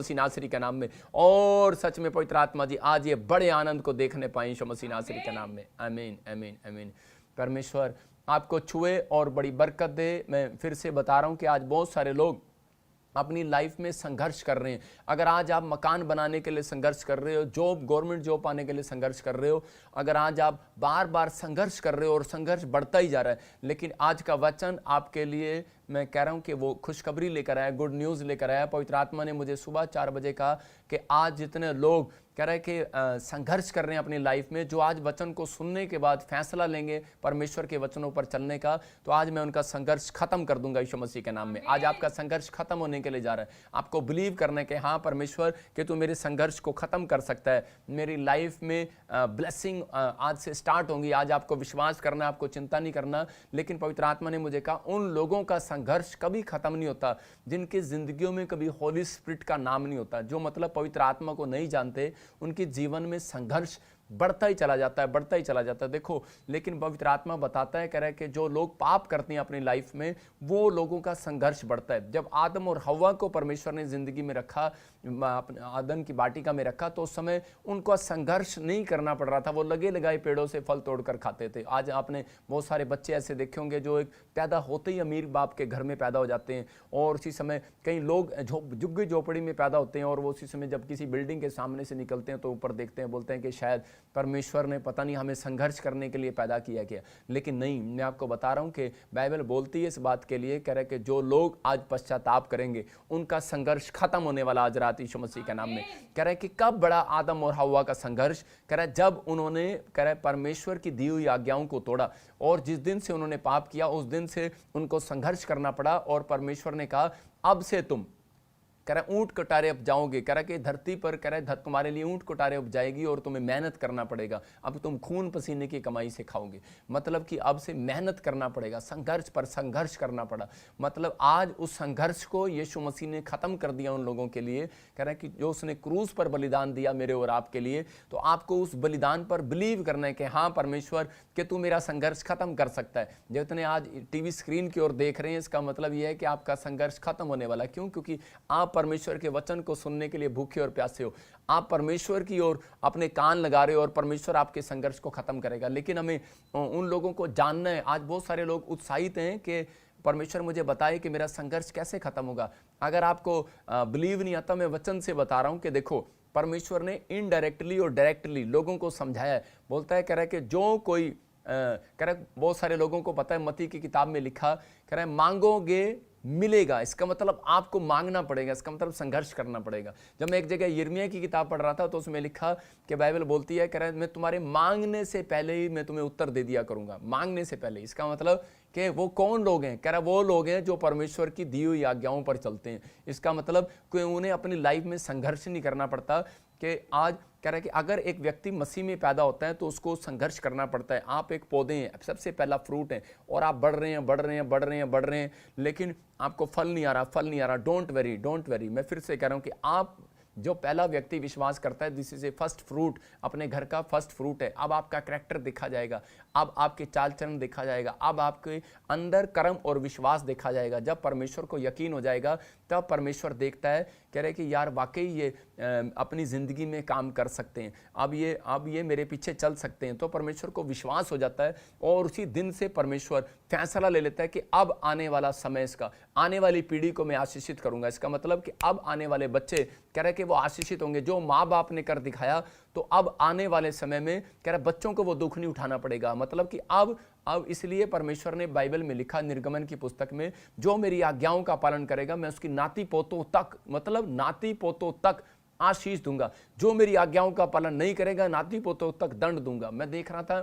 मसीह नासरी के नाम में। और सच में पवित्र आत्मा जी आज ये बड़े आनंद को देखने पाए यीशु मसीह नासरी के नाम में। आमीन आमीन आमीन। परमेश्वर आपको छुए और बड़ी बरकत दे। मैं फिर से बता रहा हूं कि आज बहुत सारे लोग अपनी लाइफ में संघर्ष कर रहे हैं। अगर आज आप मकान बनाने के लिए संघर्ष कर रहे हो, जॉब, गवर्नमेंट जॉब पाने के लिए संघर्ष कर रहे हो, अगर आज आप बार बार संघर्ष कर रहे हो और संघर्ष बढ़ता ही जा रहा है, लेकिन आज का वचन आपके लिए मैं कह रहा हूं कि वो खुशखबरी लेकर आया, गुड न्यूज़ लेकर आया। पवित्र आत्मा ने मुझे सुबह 4 बजे कहा कि आज जितने लोग कह रहे हैं कि संघर्ष कर रहे हैं अपनी लाइफ में, जो आज वचन को सुनने के बाद फैसला लेंगे परमेश्वर के वचनों पर चलने का, तो आज मैं उनका संघर्ष खत्म कर दूंगा यीशु मसीह के नाम में। आज आपका संघर्ष खत्म होने के लिए जा रहा है। आपको बिलीव करना है कि हाँ परमेश्वर कि तू मेरे संघर्ष को खत्म कर सकता है, मेरी लाइफ में ब्लेसिंग आज से स्टार्ट होंगी। आज आपको विश्वास करना, आपको चिंता नहीं करना। लेकिन पवित्र आत्मा ने मुझे कहा उन लोगों का संघर्ष कभी खत्म नहीं होता जिनकी जिंदगियों में कभी होली स्पिरिट का नाम नहीं होता, जो मतलब पवित्र आत्मा को नहीं जानते, उनके जीवन में संघर्ष बढ़ता ही चला जाता है, बढ़ता ही चला जाता है। देखो, लेकिन पवित्र आत्मा बताता है, कह रहा है कि जो लोग पाप करते हैं अपनी लाइफ में, वो लोगों का संघर्ष बढ़ता है। जब आदम और हव्वा को परमेश्वर ने जिंदगी में रखा, आदम की वाटिका में रखा, तो उस समय उनको संघर्ष नहीं करना पड़ रहा था, वो लगे लगाए पेड़ों से फल तोड़कर खाते थे। आज आपने बहुत सारे बच्चे ऐसे देखे होंगे जो एक पैदा होते ही अमीर बाप के घर में पैदा हो जाते हैं, और उसी समय कई लोग झुग्गी झोपड़ी में पैदा होते हैं, और वो उसी समय जब किसी बिल्डिंग के सामने से निकलते हैं तो ऊपर देखते हैं, बोलते हैं कि शायद परमेश्वर ने पता नहीं हमें संघर्ष करने के लिए पैदा किया गया। लेकिन नहीं, मैं आपको बता रहा हूं कि बाइबल बोलती है इस बात के लिए, कह रहा है कि जो लोग आज पश्चाताप करेंगे उनका संघर्ष खत्म होने वाला आज रात यीशु मसीह के नाम में। कह रहा है कि कब बड़ा आदम और हव्वा का संघर्ष, कह रहा है जब उन्होंने, कह रहा है परमेश्वर की दी हुई आज्ञाओं को तोड़ा, और जिस दिन से उन्होंने पाप किया उस दिन से उनको संघर्ष करना पड़ा। और परमेश्वर ने कहा अब से तुम, कह रहा ऊंट कटारे उपजाओगे, कह रहा कि धरती पर, कह रहा तुम्हारे लिए ऊंट कटारे उपजाएगी और तुम्हें मेहनत करना पड़ेगा। अब तुम खून पसीने की कमाई से खाओगे, मतलब कि अब से मेहनत करना पड़ेगा, संघर्ष पर संघर्ष करना पड़ा। मतलब आज उस संघर्ष को यीशु मसीह ने खत्म कर दिया उन लोगों के लिए। कह रहा है कि जो उसने क्रूस पर बलिदान दिया मेरे और आपके लिए, तो आपको उस बलिदान पर बिलीव करना है कि हाँ परमेश्वर कि तू मेरा संघर्ष खत्म कर सकता है। जितने आज टीवी स्क्रीन की ओर देख रहे हैं, इसका मतलब यह है कि आपका संघर्ष खत्म होने वाला। क्यों? क्योंकि आप परमेश्वर के वचन को सुनने के लिए भूखे और प्यासे हो, आप परमेश्वर की ओर अपने कान लगा रहे हो, और परमेश्वर आपके संघर्ष को खत्म करेगा। लेकिन हमें उन लोगों को जानना है। आज बहुत सारे लोग उत्साहित हैं कि परमेश्वर मुझे बताए कि मेरा संघर्ष कैसे खत्म होगा। अगर आपको बिलीव नहीं आता, मैं वचन से बता रहा हूं कि देखो, परमेश्वर ने इनडायरेक्टली और डायरेक्टली लोगों को समझाया है। बोलता है, कह रहा है कि जो कोई कह रहा है, बहुत सारे लोगों को पता है, मत्ती की किताब में लिखा, कह रहा है मांगोगे मिलेगा। इसका मतलब आपको मांगना पड़ेगा, इसका मतलब संघर्ष करना पड़ेगा। जब मैं एक जगह यिर्मयाह की किताब पढ़ रहा था तो उसमें लिखा कि बाइबल बोलती है, कह रहा है मैं तुम्हारे मांगने से पहले ही मैं तुम्हें उत्तर दे दिया करूंगा। मांगने से पहले, इसका मतलब कि वो कौन लोग हैं? कह रहा वो लोग हैं जो परमेश्वर की दी हुई आज्ञाओं पर चलते हैं। इसका मतलब कि उन्हें अपनी लाइफ में संघर्ष नहीं करना पड़ता। कि आज कह रहा है कि अगर एक व्यक्ति मसीह में पैदा होता है तो उसको संघर्ष करना पड़ता है। आप एक पौधे हैं, सबसे पहला फ्रूट है, और आप बढ़ रहे हैं, बढ़ रहे हैं, बढ़ रहे हैं, बढ़ रहे हैं, लेकिन आपको फल नहीं आ रहा, फल नहीं आ रहा। Don't worry, don't worry. मैं फिर से कह रहा हूं कि आप जो पहला व्यक्ति विश्वास करता है, this is a first fruit, अपने घर का फर्स्ट फ्रूट है। अब आपका कैरेक्टर देखा जाएगा, अब आपके चाल चलन देखा जाएगा, अब आपके अंदर कर्म और विश्वास देखा जाएगा। जब परमेश्वर को यकीन हो जाएगा तब परमेश्वर देखता है, कह रहे कि यार वाकई ये अपनी ज़िंदगी में काम कर सकते हैं, अब ये मेरे पीछे चल सकते हैं। तो परमेश्वर को विश्वास हो जाता है, और उसी दिन से परमेश्वर फैसला ले लेता है कि अब आने वाला समय, इसका आने वाली पीढ़ी को मैं आशीषित करूंगा। इसका मतलब कि अब आने वाले बच्चे, कह रहे कि वो आशीषित होंगे। जो माँ बाप ने कर दिखाया, तो अब आने वाले समय में, कह रहे बच्चों को वो दुख नहीं उठाना पड़ेगा। मतलब कि अब इसलिए परमेश्वर ने बाइबल में लिखा, निर्गमन की पुस्तक में, जो मेरी आज्ञाओं का पालन करेगा मैं उसकी नाती पोतों तक, मतलब नाती पोतों तक आशीष दूंगा। जो मेरी आज्ञाओं का पालन नहीं करेगा, नाती पोतों तक दंड दूंगा। मैं देख रहा था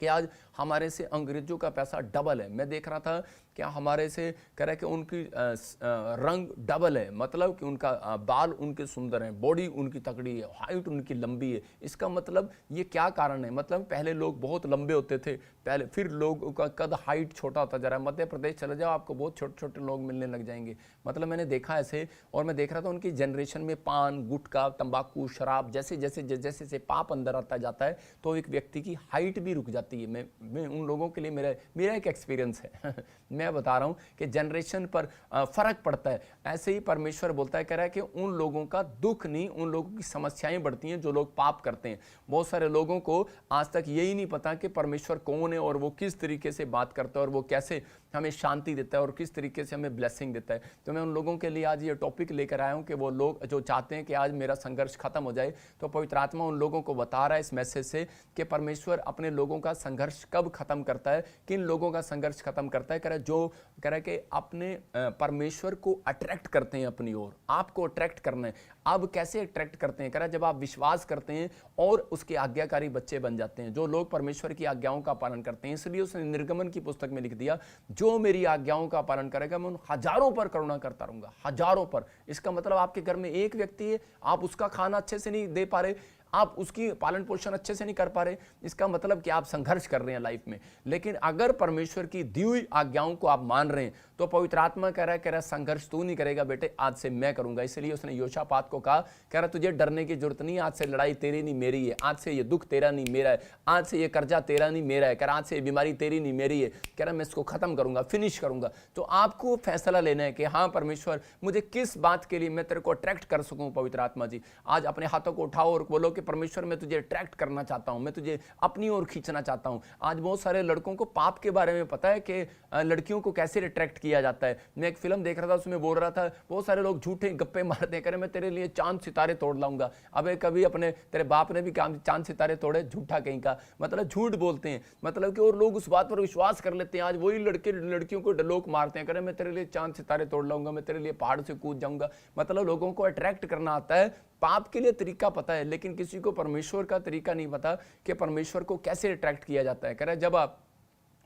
कि आज हमारे से अंग्रेजों का पैसा डबल है। मैं देख रहा था कि हमारे से, कह रहे कि उनकी रंग डबल है, मतलब कि उनका बाल उनके सुंदर हैं, बॉडी उनकी तगड़ी है, हाइट उनकी लंबी है। इसका मतलब ये क्या कारण है? मतलब पहले लोग बहुत लंबे होते थे, पहले, फिर लोगों का कद हाइट छोटा होता जा रहा है। मध्य प्रदेश चले जाओ, आपको बहुत छोटे छोटे लोग मिलने लग जाएंगे। मतलब मैंने देखा ऐसे, और मैं देख रहा था उनकी जनरेशन में पान, गुटखा, तंबाकू, शराब, जैसे जैसे जैसे जैसे पाप अंदर आता जाता है तो एक व्यक्ति की हाइट भी रुक जाती है। मैं मैं उन लोगों के लिए मेरा एक एक्सपीरियंस है मैं बता रहा हूँ कि जनरेशन पर फर्क पड़ता है। ऐसे ही परमेश्वर बोलता है, कह रहा है कि उन लोगों का दुख नहीं, उन लोगों की समस्याएं बढ़ती हैं जो लोग पाप करते हैं। बहुत सारे लोगों को आज तक यही नहीं पता कि परमेश्वर कौन है और वो किस तरीके से बात करता है और वो कैसे हमें शांति देता है और किस तरीके से हमें ब्लेसिंग देता है। तो मैं उन लोगों के लिए आज ये टॉपिक लेकर आया हूँ कि वो लोग जो चाहते हैं कि आज मेरा संघर्ष खत्म हो जाए, तो पवित्र आत्मा उन लोगों को बता रहा है इस मैसेज से कि परमेश्वर अपने लोगों का संघर्ष कब खत्म करता है, किन लोगों का संघर्ष खत्म करता है। कह रहा है कि अपने परमेश्वर को अट्रैक्ट करते हैं अपनी ओर, आपको अट्रैक्ट करना है। अब कैसे अट्रैक्ट करते हैं? कह रहा है जब आप विश्वास करते हैं और उसके आज्ञाकारी बच्चे बन जाते हैं, जो लोग परमेश्वर की आज्ञाओं का पालन करते हैं। इसलिए उसने निर्गमन की पुस्तक में लिख दिया, जो मेरी आज्ञाओं का पालन करेगा मैं उन हजारों पर करुणा करता रहूंगा, हजारों पर। इसका मतलब आपके घर में एक व्यक्ति है, आप उसका खाना अच्छे से नहीं दे पा रहे, आप उसकी पालन पोषण अच्छे से नहीं कर पा रहे, इसका मतलब कि आप संघर्ष कर रहे हैं लाइफ में। लेकिन अगर परमेश्वर की दी हुई आज्ञाओं को आप मान रहे हैं तो पवित्र आत्मा कह रहा है संघर्ष तू नहीं करेगा बेटे, आज से मैं करूंगा। इसलिए उसने योशापात को कहा, कह रहा तुझे डरने की जरूरत नहीं, आज से लड़ाई तेरी नहीं मेरी है, आज से ये दुख तेरा नहीं मेरा है, आज से ये कर्जा तेरा नहीं मेरा है, कह रहा आज से ये बीमारी तेरी नहीं मेरी है, कह रहा मैं इसको खत्म करूंगा, फिनिश करूंगा। तो आपको फैसला लेना है कि हाँ परमेश्वर मुझे किस बात के लिए मैं तेरे को अट्रैक्ट कर सकूं। पवित्र आत्मा जी आज अपने हाथों को उठाओ और बोलो कि परमेश्वर मैं तुझे अट्रैक्ट करना चाहता हूं, मैं तुझे अपनी ओर खींचना चाहता हूं। आज बहुत सारे लड़कों को पाप के बारे में पता है कि लड़कियों को कैसे अट्रैक्ट किया जाता है। मैं एक फिल्म देख रहा था, उसमें बोल रहा था बहुत सारे लोग झूठे गप्पे मारते हैं, कह रहे मैं तेरे लिए चांद सितारे तोड़ लाऊंगा। अबे कभी अपने तेरे बाप ने भी चांद सितारे तोड़े? झूठा कहीं का, मतलब झूठ बोलते हैं, मतलब कि और लोग उस बात पर विश्वास कर लेते हैं। आज वही लड़के लड़कियों को डलोक मारते हैं, कह रहे मैं तेरे लिए चांद सितारे तोड़ लाऊंगा, मैं तेरे लिए पहाड़ से कूद जाऊंगा। मतलब लोगों को अट्रैक्ट करना आता है, पाप के लिए तरीका पता है, लेकिन किसी को परमेश्वर का तरीका नहीं पता कि परमेश्वर को कैसे अट्रैक्ट किया जाता है। कह रहा है जब आप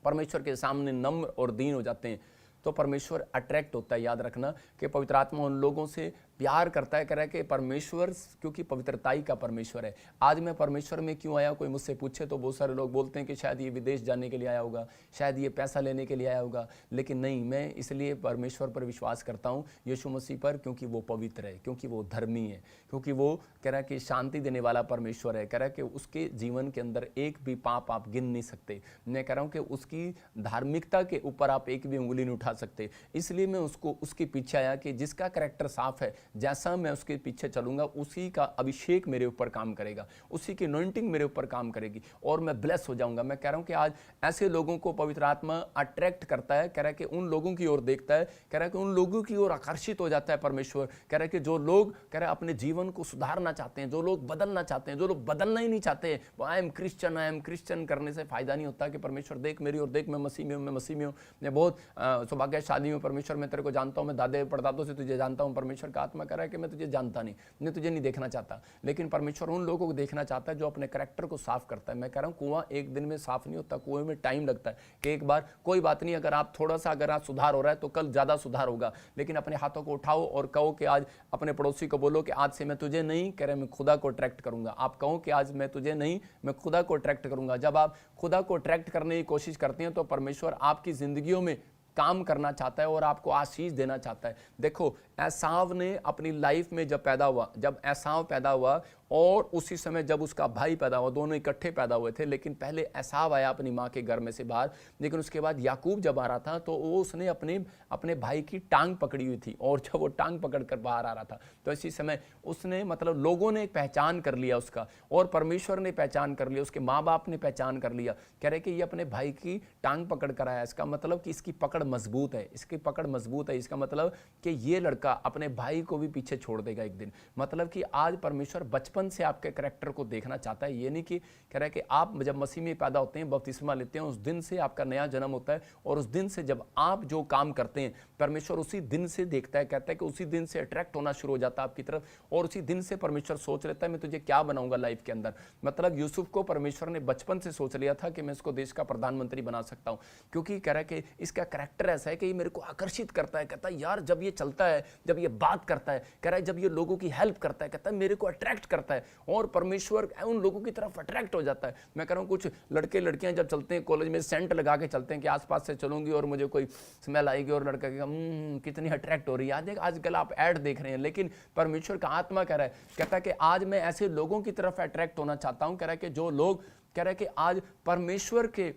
परमेश्वर के सामने नम्र और दीन हो जाते हैं तो परमेश्वर अट्रैक्ट होता है। याद रखना कि पवित्र आत्मा उन लोगों से प्यार करता है। कह रहा है कि परमेश्वर क्योंकि पवित्रताई का परमेश्वर है। आज मैं परमेश्वर में क्यों आया, कोई मुझसे पूछे तो बहुत सारे लोग बोलते हैं कि शायद ये विदेश जाने के लिए आया होगा, शायद ये पैसा लेने के लिए आया होगा, लेकिन नहीं, मैं इसलिए परमेश्वर पर विश्वास करता हूँ, यीशु मसीह पर, क्योंकि वो पवित्र है, क्योंकि वो धर्मी है, क्योंकि वो कह रहा है कि शांति देने वाला परमेश्वर है। कह रहा है कि उसके जीवन के अंदर एक भी पाप आप गिन नहीं सकते। मैं कह रहा हूँ कि उसकी धार्मिकता के ऊपर आप एक भी उंगली नहीं उठा सकते। इसलिए मैं उसके पीछे आया कि जिसका कैरेक्टर साफ है, जैसा मैं उसके पीछे चलूंगा, उसी का अभिषेक मेरे ऊपर काम करेगा, उसी की अनॉइंटिंग मेरे ऊपर काम करेगी और मैं ब्लेस हो जाऊंगा। मैं कह रहा हूं कि आज ऐसे लोगों को पवित्र आत्मा अट्रैक्ट करता है। कह रहा है कि उन लोगों की ओर देखता है, कह रहा है कि उन लोगों की ओर आकर्षित हो जाता है परमेश्वर। कह रहा है कि जो लोग कह रहा है अपने जीवन को सुधारना चाहते हैं, जो लोग बदलना चाहते हैं, जो लोग बदलना ही नहीं चाहते, आई एम क्रिश्चियन करने से फायदा नहीं होता कि परमेश्वर देख मेरी ओर देख, मैं मसीह में हूं, मैं मसीह में हूं, मैं बहुत सौभाग्यशाली हूं परमेश्वर, मैं तेरे को जानता हूं, मैं दादे परदादों से तुझे जानता हूं। परमेश्वर का आत्मा कह रहा है कि मैं तुझे जानता नहीं, मैं तुझे नहीं देखना चाहता, लेकिन परमेश्वर उन लोगों को देखना चाहता है जो अपने कैरेक्टर को साफ करता है। मैं कह रहा हूं कुआं एक दिन में साफ नहीं होता, कुएं में टाइम लगता है कि एक बार कोई बात नहीं, अगर आप थोड़ा सा अगर आज सुधार हो रहा है तो कल ज्यादा सुधार होगा। लेकिन अपने हाथों को उठाओ और कहो कि आज अपने पड़ोसी को बोलो कि आज से मैं तुझे नहीं, कह रहे मैं खुदा को अट्रैक्ट करूंगा। आप कहो कि आज मैं तुझे नहीं, मैं खुदा को अट्रैक्ट करूंगा। जब आप खुदा को अट्रैक्ट करने की कोशिश करते हैं तो परमेश्वर आपकी जिंदगियों में काम करना चाहता है और आपको आशीष देना चाहता है। देखो एसाव ने अपनी लाइफ में जब पैदा हुआ, जब एसाव पैदा हुआ और उसी समय जब उसका भाई पैदा हुआ, दोनों इकट्ठे पैदा हुए थे, लेकिन पहले एसाव आया अपनी माँ के घर में से बाहर, लेकिन उसके बाद याकूब जब आ रहा था तो वो उसने अपने भाई की टांग पकड़ी हुई थी और जब वो टांग पकड़ कर बाहर आ रहा था तो इसी समय उसने मतलब लोगों ने पहचान कर लिया उसका और परमेश्वर ने पहचान कर लिया, उसके माँ बाप ने पहचान कर लिया। कह रहे कि ये अपने भाई की टांग पकड़ कर आया, इसका मतलब कि इसकी पकड़ मजबूत है, इसकी पकड़ मजबूत है, इसका मतलब कि ये लड़का अपने भाई को भी पीछे छोड़ देगा एक दिन। मतलब कि आज परमेश्वर बचपन से आपके कैरेक्टर को देखना चाहता है। ये नहीं कि कह रहा है कि आप जब मसीह में पैदा होते हैं, बपतिस्मा लेते हैं, उस दिन से आपका नया जन्म होता है और उस दिन से जब आप जो काम करते हैं परमेश्वर उसी दिन से देखता है, कहता है कि उसी दिन से अट्रैक्ट होना शुरू हो जाता है आपकी तरफ और उसी दिन से परमेश्वर सोच लेता है मैं तुझे क्या बनाऊंगा लाइफ के अंदर। मतलब यूसुफ को परमेश्वर ने बचपन से सोच लिया था कि मैं इसको देश का प्रधानमंत्री बना सकता हूं, क्योंकि कह रहा है कि इसका कैरेक्टर ऐसा है कि ये मेरे को आकर्षित करता है। कहता है यार जब ये चलता है, जब ये बात करता है, कह रहा है जब ये लोगों की हेल्प करता है, कहता है मेरे को अट्रैक्ट करता है और परमेश्वर उन लोगों की तरफ अट्रैक्ट हो जाता है। मैं कह रहा हूं कुछ लड़के लड़कियां जब चलते हैं कॉलेज में सेंट लगा के चलते हैं कि आसपास से चलूंगी और मुझे कोई स्मेल आएगी और लड़का कहेगा कितनी अट्रैक्ट हो रही है। आजकल आप ऐड देख रहे हैं, लेकिन परमेश्वर का आत्मा कह रहा है, कहता है कि आज मैं ऐसे लोगों की तरफ अट्रैक्ट होना चाहता हूं। कह रहा है कि जो लोग कह रहा है कि आज परमेश्वर के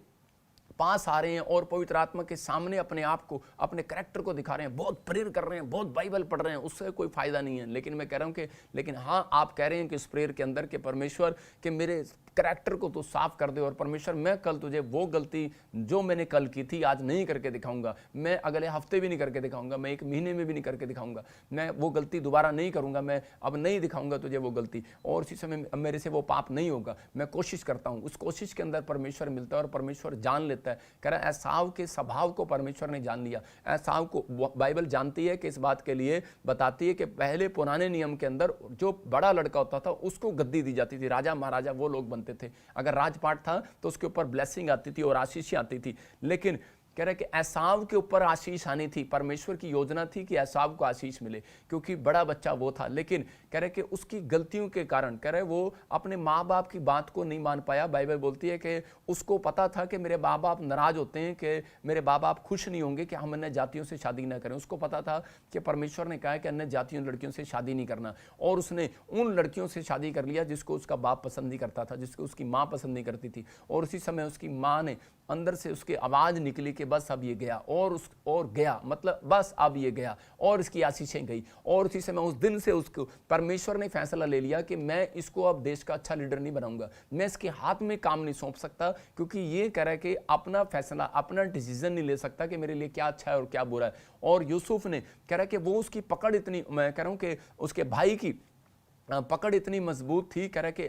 पास आ रहे हैं और पवित्र आत्मा के सामने अपने आप को, अपने कैरेक्टर को दिखा रहे हैं, बहुत प्रेयर कर रहे हैं, बहुत बाइबल पढ़ रहे हैं, उससे कोई फायदा नहीं है। लेकिन मैं कह रहा हूं कि लेकिन हाँ, आप कह रहे हैं कि इस प्रेयर के अंदर के परमेश्वर के मेरे कैरेक्टर को तो साफ कर दे, और परमेश्वर मैं कल तुझे वो गलती जो मैंने कल की थी आज नहीं करके दिखाऊंगा, मैं अगले हफ्ते भी नहीं करके दिखाऊंगा, मैं एक महीने में भी नहीं करके दिखाऊंगा, मैं वो गलती दोबारा नहीं करूंगा, मैं अब नहीं दिखाऊंगा तुझे वो गलती, और उसी समय मेरे से वो पाप नहीं होगा। मैं कोशिश करता हूं। उस कोशिश के अंदर परमेश्वर मिलता है और परमेश्वर जान लेता है। कह रहा है एसाव के स्वभाव को परमेश्वर ने जान लिया। एसाव को बाइबल जानती है कि इस बात के लिए बताती है कि पहले पुराने नियम के अंदर जो बड़ा लड़का होता था उसको गद्दी दी जाती थी, राजा महाराजा वो लोग बनते थे। अगर राजपाट था तो उसके ऊपर ब्लेसिंग आती थी और आशीष आती थी। लेकिन कह रहे कि एसाव के ऊपर आशीष आनी थी। परमेश्वर की योजना थी कि एसाव को आशीष मिले क्योंकि बड़ा बच्चा वो था। लेकिन कह रहे कि उसकी गलतियों के कारण कह रहे वो अपने माँ बाप की बात को नहीं मान पाया। बाइबल बोलती है कि उसको पता था कि मेरे माँ बाप नाराज होते हैं, कि मेरे माँ बाप खुश नहीं होंगे कि हम अन्य जातियों से शादी ना करें। उसको पता था कि परमेश्वर ने कहा है कि अन्य जातियों लड़कियों से शादी नहीं करना, और उसने उन लड़कियों से शादी कर लिया जिसको उसका बाप पसंद नहीं करता था, जिसको उसकी माँ पसंद नहीं करती थी। और उसी समय उसकी माँ ने अंदर से उसकी आवाज निकली कि बस अब ये गया, और गया, मतलब बस अब ये गया, और इसकी आशीषें गई। और उसी समय उस दिन से उसको परमेश्वर ने फैसला ले लिया कि मैं इसको अब देश का अच्छा लीडर नहीं बनाऊंगा, मैं इसके हाथ में काम नहीं सौंप सकता, क्योंकि ये कह रहा है कि अपना फैसला, अपना डिसीजन नहीं ले सकता कि मेरे लिए क्या अच्छा है और क्या बुरा है। और यूसुफ ने कह रहा है कि वो उसकी पकड़ इतनी, मैं कह रहा हूं कि उसके भाई की पकड़ इतनी मजबूत थी, कह रहे कि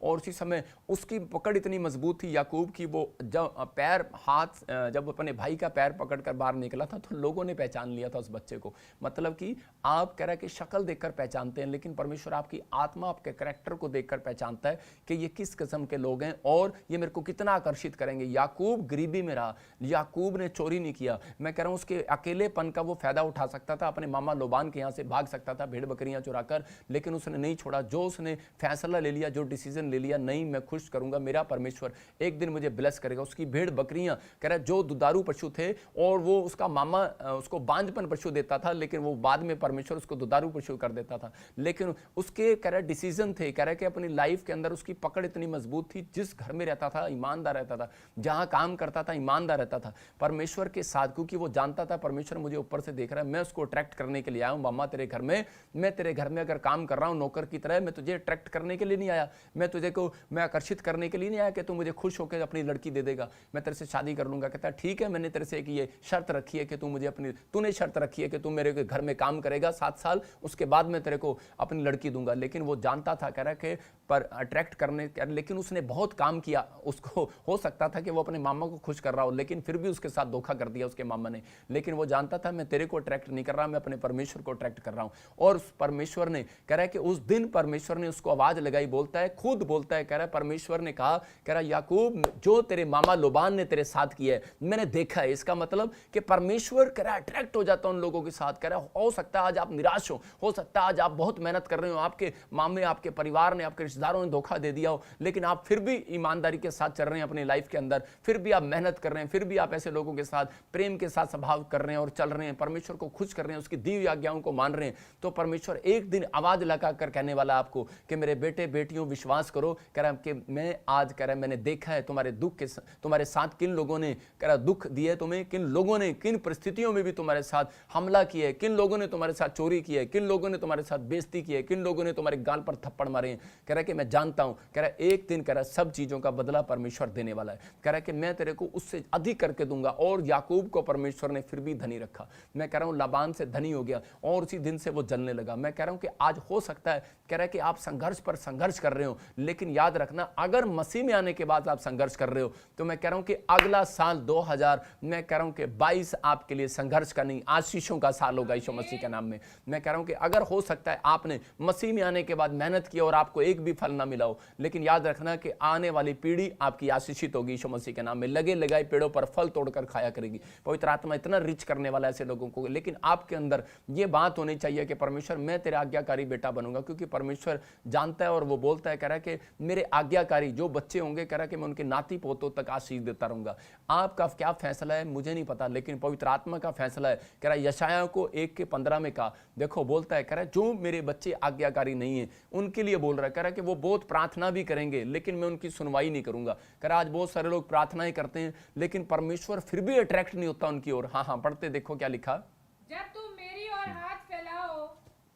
और उसी समय उसकी पकड़ इतनी मजबूत थी याकूब की, वो जब पैर हाथ जब अपने भाई का पैर पकड़कर बाहर निकला था तो लोगों ने पहचान लिया था उस बच्चे को। मतलब कि आप कह रहे कि शक्ल देखकर पहचानते हैं, लेकिन परमेश्वर आपकी आत्मा, आपके कैरेक्टर को देखकर पहचानता है कि ये किस किस्म के लोग हैं और ये मेरे को कितना आकर्षित करेंगे। याकूब गरीबी में रहा, याकूब ने चोरी नहीं किया। मैं कह रहा हूँ उसके अकेलेपन का वो फायदा उठा सकता था, अपने मामा लोबान के यहाँ से भाग सकता था भेड़ बकरियां चुराकर, लेकिन उसने नहीं छोड़ा। जो उसने फैसला ले लिया, जो डिसीजन ले लिया, नहीं मैं खुश करूंगा, मेरा परमेश्वर एक दिन मुझे ब्लेस करेगा। उसकी भेड़ बकरियां कह रहा जो दुधारू पशु थे और वो उसका मामा उसको बांझपन पशु देता था, लेकिन वो बाद में परमेश्वर उसको दुधारू पशु कर देता था। लेकिन उसके कह रहा डिसीजन थे, कह रहा कि अपनी लाइफ के अंदर उसकी पकड़ इतनी मजबूत थी, जिस घर में रहता था ईमानदार रहता था, जहां काम करता था ईमानदार रहता था परमेश्वर के साथ, क्योंकि वो जानता था परमेश्वर मुझे ऊपर से देख रहा है, मैं उसको अट्रैक्ट करने के लिए आया हूं। मामा तेरे घर में, मैं तेरे घर में अगर काम कर रहा हूं नौकर की तरह, मैं तुझे अट्रैक्ट करने के लिए नहीं आया, मैं आकर्षित करने के लिए नहीं आया कि तू मुझे खुश होकर अपनी लड़की दे देगा, मैं तेरे से शादी कर लूंगा। कहता ठीक है, मैंने तेरे से ये शर्त रखी है कि तूने शर्त रखी है कि तू मेरे घर में काम करेगा 7 साल, उसके बाद मैं तेरे को अपनी लड़की दूंगा। लेकिन वो जानता था कह रहा कि पर अट्रैक्ट करने, लेकिन उसने बहुत काम किया। उसको हो सकता था कि वो अपने मामा को खुश कर रहा हो, लेकिन फिर भी उसके साथ धोखा कर दिया उसके मामा ने। लेकिन वो जानता था मैं तेरे को अट्रैक्ट नहीं कर रहा, मैं अपने परमेश्वर को अट्रैक्ट कर रहा हूं। और उस परमेश्वर ने कह रहा है कि उस दिन परमेश्वर ने उसको आवाज लगाई, बोलता है, खुद बोलता है, कह रहा है परमेश्वर ने कहा, कह रहा याकूब जो तेरे मामा लोबान ने तेरे साथ किया है मैंने देखा है। इसका मतलब कि परमेश्वर कह रहा अट्रैक्ट हो जाता है उन लोगों के साथ। कह रहा हो सकता है आज आप निराश हो सकता है आज आप बहुत मेहनत कर रहे हो, आपके मामे, आपके परिवार ने, आपके रिश्तेदारों ने धोखा दे दिया हो, लेकिन आप फिर भी ईमानदारी के साथ चल रहे हैं अपनी लाइफ के अंदर, फिर भी आप मेहनत कर रहे हैं, फिर भी आप ऐसे लोगों के साथ प्रेम के साथ स्वभाव कर रहे हैं और चल रहे हैं, परमेश्वर को खुश कर रहे हैं, उसकी दी हुई आज्ञाओं को मान रहे हैं, तो परमेश्वर एक दिन आवाज लगाकर कहने वाला आपको कि मेरे बेटे बेटियों विश्वास करो। कह रहा कि मैं आज कह रहा मैंने देखा है तुम्हारे दुख के तुम्हारे साथ किन लोगों ने कह रहा दुख दिए तुम्हें, किन लोगों ने किन परिस्थितियों में भी तुम्हारे साथ हमला किया है, किन लोगों ने तुम्हारे साथ चोरी की है, किन लोगों ने तुम्हारे साथ बेइज्जती की है, किन लोगों ने तुम्हारे गाल पर थप्पड़ मारे हैं। कह रहा कि मैं जानता हूं, कह रहा एक दिन कह रहा सब चीजों का बदला परमेश्वर देने वाला है। कह रहा कि मैं तेरे को उससे अधिक करके दूंगा। और याकूब को परमेश्वर ने फिर भी धनी रखा। मैं कह रहा हूं लाबान से धनी हो गया और उसी दिन से वो जलने लगा। मैं कह रहा हूं कि आज हो सकता है कह रहा है कि आप संघर्ष पर संघर्ष कर रहे हो, लेकिन याद रखना अगर मसीह में आने के बाद आप संघर्ष कर रहे हो तो मैं कह रहा हूं कि अगला साल 2022 आपके लिए संघर्ष का नहीं आशीषों का साल होगा यीशु मसीह के नाम में। मैं कह रहा हूं कि अगर हो सकता है आपने मसीह में आने के बाद मेहनत की और आपको एक भी फल ना मिला हो, लेकिन याद रखना कि आने वाली पीढ़ी आपकी आशीषित होगी यीशु मसीह के नाम में। लगे लगाए पेड़ों पर फल तोड़कर खाया करेगी। पवित्र आत्मा इतना रिच करने वाला ऐसे लोगों को, लेकिन आपके अंदर यह बात होनी चाहिए कि परमेश्वर मैं तेरे आज्ञाकारी बेटा बनूंगा, क्योंकि परमेश्वर जानता है और वो बोलता है, कह रहा है कि मेरे आज्ञाकारी जो बच्चे होंगे, कह रहा है कि मैं उनके नाती पोतों तक आशीष देता रहूंगा। आपका क्या फैसला है मुझे नहीं पता, लेकिन पवित्र आत्मा का फैसला है। कह रहा है यशायाह को 1:15 में कहा, देखो बोलता है, कह रहा है जो मेरे बच्चे आज्ञाकारी नहीं है उनके लिए बोल रहा है, कह रहा है कि वो बहुत प्रार्थना भी करेंगे लेकिन मैं उनकी सुनवाई नहीं करूंगा। कह रहा है आज बहुत सारे लोग प्रार्थनाएं करते हैं लेकिन परमेश्वर फिर भी अट्रैक्ट नहीं होता उनकी ओर। हाँ पढ़ते देखो क्या लिखा, जब तुम मेरी ओर हाथ फैलाओ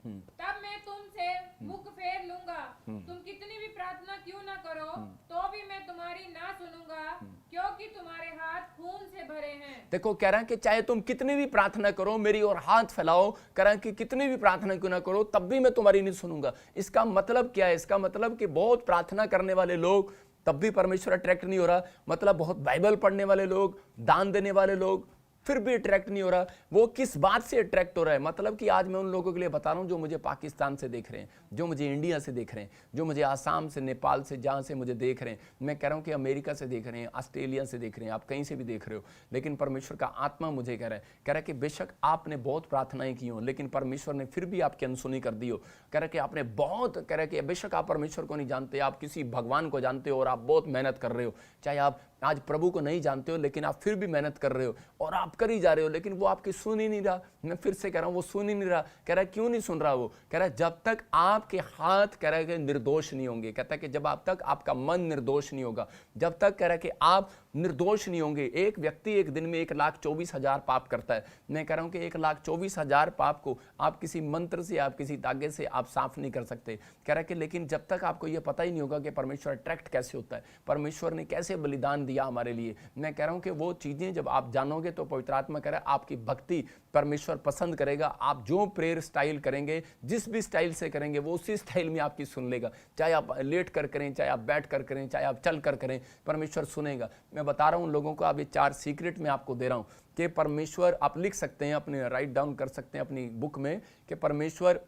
तब मैं तुमसे मुख फेर लूंगा। तुम कितनी भी प्रार्थना क्यों ना करो तो भी मैं तुम्हारी ना सुनूंगा, क्योंकि तुम्हारे हाथ खून से भरे हैं। देखो कह रहा है कि चाहे तुम कितनी भी प्रार्थना करो, मेरी ओर हाथ फैलाओ, कह रहा है कि कितनी भी प्रार्थना क्यों ना करो तब भी मैं तुम्हारी नहीं सुनूंगा। इसका मतलब क्या है? इसका मतलब कि बहुत प्रार्थना करने वाले लोग तब भी परमेश्वर अट्रैक्ट नहीं हो रहा। मतलब बहुत बाइबल पढ़ने वाले लोग, दान देने वाले लोग, फिर भी अट्रैक्ट नहीं हो रहा। वो किस बात से अट्रैक्ट हो रहा है? मतलब कि आज मैं उन लोगों के लिए बता रहा हूं जो मुझे पाकिस्तान से देख रहे हैं, जो मुझे इंडिया से देख रहे हैं, जो मुझे आसाम से, नेपाल से, जहां से मुझे देख रहे हैं। मैं कह रहा हूं कि अमेरिका से देख रहे हैं, ऑस्ट्रेलिया से देख रहे हैं, आप कहीं से भी देख रहे हो, लेकिन परमेश्वर का आत्मा मुझे कह रहा है कि बेशक आपने बहुत प्रार्थनाएं की हो लेकिन परमेश्वर ने फिर भी आपकी अनसुनी कर दी हो। कह रहा है कि आपने बहुत, कह रहा है कि बेशक आप परमेश्वर को नहीं जानते, आप किसी भगवान को जानते हो और आप बहुत मेहनत कर रहे हो। चाहे आप आज प्रभु को नहीं जानते हो लेकिन आप फिर भी मेहनत कर रहे हो और आप कर ही जा रहे हो, लेकिन वो आपकी सुन ही नहीं रहा। मैं फिर से कह रहा हूं वो सुन ही नहीं रहा। कह रहा है क्यों नहीं सुन रहा? वो कह रहा है जब तक आपके हाथ, कह रहा है कि निर्दोष नहीं होंगे। कहता है कि जब आप तक आपका मन निर्दोष नहीं होगा, जब तक, कह रहा है कि आप निर्दोष नहीं होंगे। एक व्यक्ति एक दिन में 1,24,000 पाप करता है। मैं कह रहा हूं कि 1,24,000 पाप को आप किसी मंत्र से, आप किसी तागे से आप साफ नहीं कर सकते। कह रहा है कि लेकिन जब तक आपको यह पता ही नहीं होगा कि परमेश्वर अट्रैक्ट कैसे होता है, परमेश्वर ने कैसे बलिदान दिया हमारे लिए, मैं कह रहा हूं कि वो चीजें जब आप जानोगे तो पवित्र आत्मा कह रहा है आपकी भक्ति परमेश्वर पसंद करेगा। आप जो प्रेयर स्टाइल करेंगे, जिस भी स्टाइल से करेंगे, वो उसी स्टाइल में आपकी सुन लेगा। चाहे आप लेट कर करें, चाहे आप बैठ कर करें, चाहे आप चल कर करें, परमेश्वर सुनेगा। मैं बता रहा हूं लोगों को, अब ये 4 सीक्रेट मैं आपको दे रहा हूं कि परमेश्वर, आप लिख सकते हैं, अपने राइट डाउन कर सकते हैं अपनी बुक में, कि परमेश्वर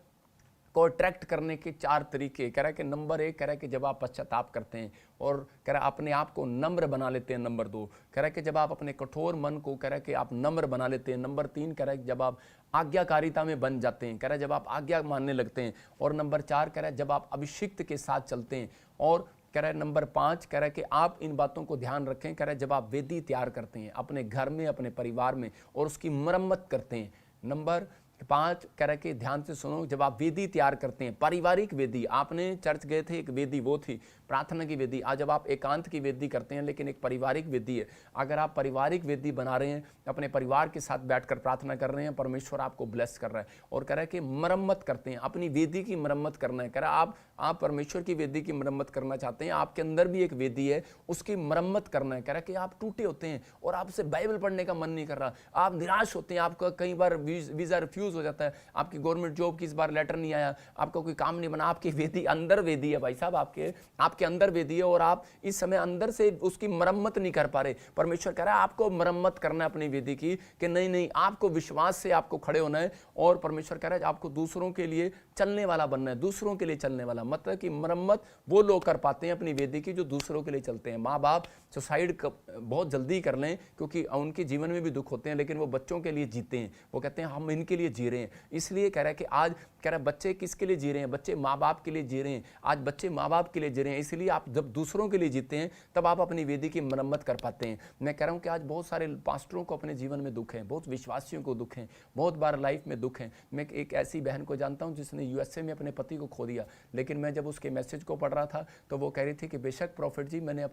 को अट्रैक्ट करने के 4 तरीके। कह रहा है कि नंबर 1, कह रहा है कि जब आप पश्चाताप करते हैं और कह रहा है अपने आप को नम्र बना लेते हैं। नंबर 2, कह रहा है कि जब आप अपने कठोर मन को, कह रहा है कि आप नम्र बना लेते हैं। नंबर 3, कह रहा है कि जब आप आज्ञाकारिता में बन जाते हैं, कह रहा है जब आप आज्ञा मानने लगते हैं। और नंबर 4, कह रहा है जब आप अभिषिक्त के साथ चलते हैं। और कह रहा है नंबर 5, कह रहा है कि आप इन बातों को ध्यान रखें, कह रहा है जब आप वेदी तैयार करते हैं अपने घर में, अपने परिवार में, और उसकी मरम्मत करते हैं। नंबर 5, कह रहा है कि ध्यान से सुनो, जब आप वेदी तैयार करते हैं, पारिवारिक वेदी, आपने चर्च गए थे, एक वेदी वो थी प्रार्थना की वेदी। आज जब आप एकांत की वेदी करते हैं, लेकिन एक पारिवारिक वेदी है। अगर आप पारिवारिक वेदी बना रहे हैं, अपने परिवार के साथ बैठकर प्रार्थना कर रहे हैं, परमेश्वर आपको ब्लेस कर रहा है। और कह रहा है कि मरम्मत करते हैं, अपनी वेदी की मरम्मत करना है। कह रहा है आप परमेश्वर की वेदी की मरम्मत करना चाहते हैं, आपके अंदर भी एक वेदी है, उसकी मरम्मत करना है। कह रहा है कि आप टूटे होते हैं और आपसे बाइबल पढ़ने का मन नहीं कर रहा, आप निराश होते हैं, आपका कई बार वीजा रिफ्यूज हो जाता है, आपकी गवर्नमेंट जॉब की इस बार लेटर नहीं आया, आपका कोई काम नहीं बना। आपकी वेदी अंदर वेदी है भाई साहब, आपके अंदर वेदी है और आप इस समय अंदर से उसकी मरम्मत नहीं कर पा रहे। परमेश्वर कह रहा है आपको मरम्मत करना है अपनी वेदी की, कि नहीं, आपको विश्वास से आपको खड़े होना है। और परमेश्वर कह रहा है आपको दूसरों के लिए चलने वाला बनना है, दूसरों के लिए चलने वाला। मतलब कि मरम्मत वो लोग कर पाते हैं अपनी वेदी की जो दूसरों के लिए चलते हैं। माँ बाप सुसाइड बहुत जल्दी कर लें क्योंकि उनके जीवन में भी दुख होते हैं, लेकिन वो बच्चों के लिए जीते हैं। वो कहते हैं हम इनके लिए जी रहे हैं। इसलिए कह रहा है कि आज, कह रहा है बच्चे किसके लिए जी रहे हैं? बच्चे माँ बाप के लिए जी रहे हैं। आज बच्चे माँ बाप के लिए जी रहे हैं। इसलिए आप जब दूसरों के लिए जीते हैं तब आप अपनी वेदी की मरम्मत कर पाते हैं। मैं कह रहा हूं कि आज बहुत सारे पास्टरों को अपने जीवन में दुख है, बहुत विश्वासियों को दुख है, बहुत बार लाइफ में दुख है। मैं एक ऐसी बहन को जानता हूं जिसने यूएसए में अपने पति को खो दिया, लेकिन मैं जब उसके मैसेज को पढ़ रहा था तो वो कह रही थी कि बेशक प्रॉफिट जी मैंने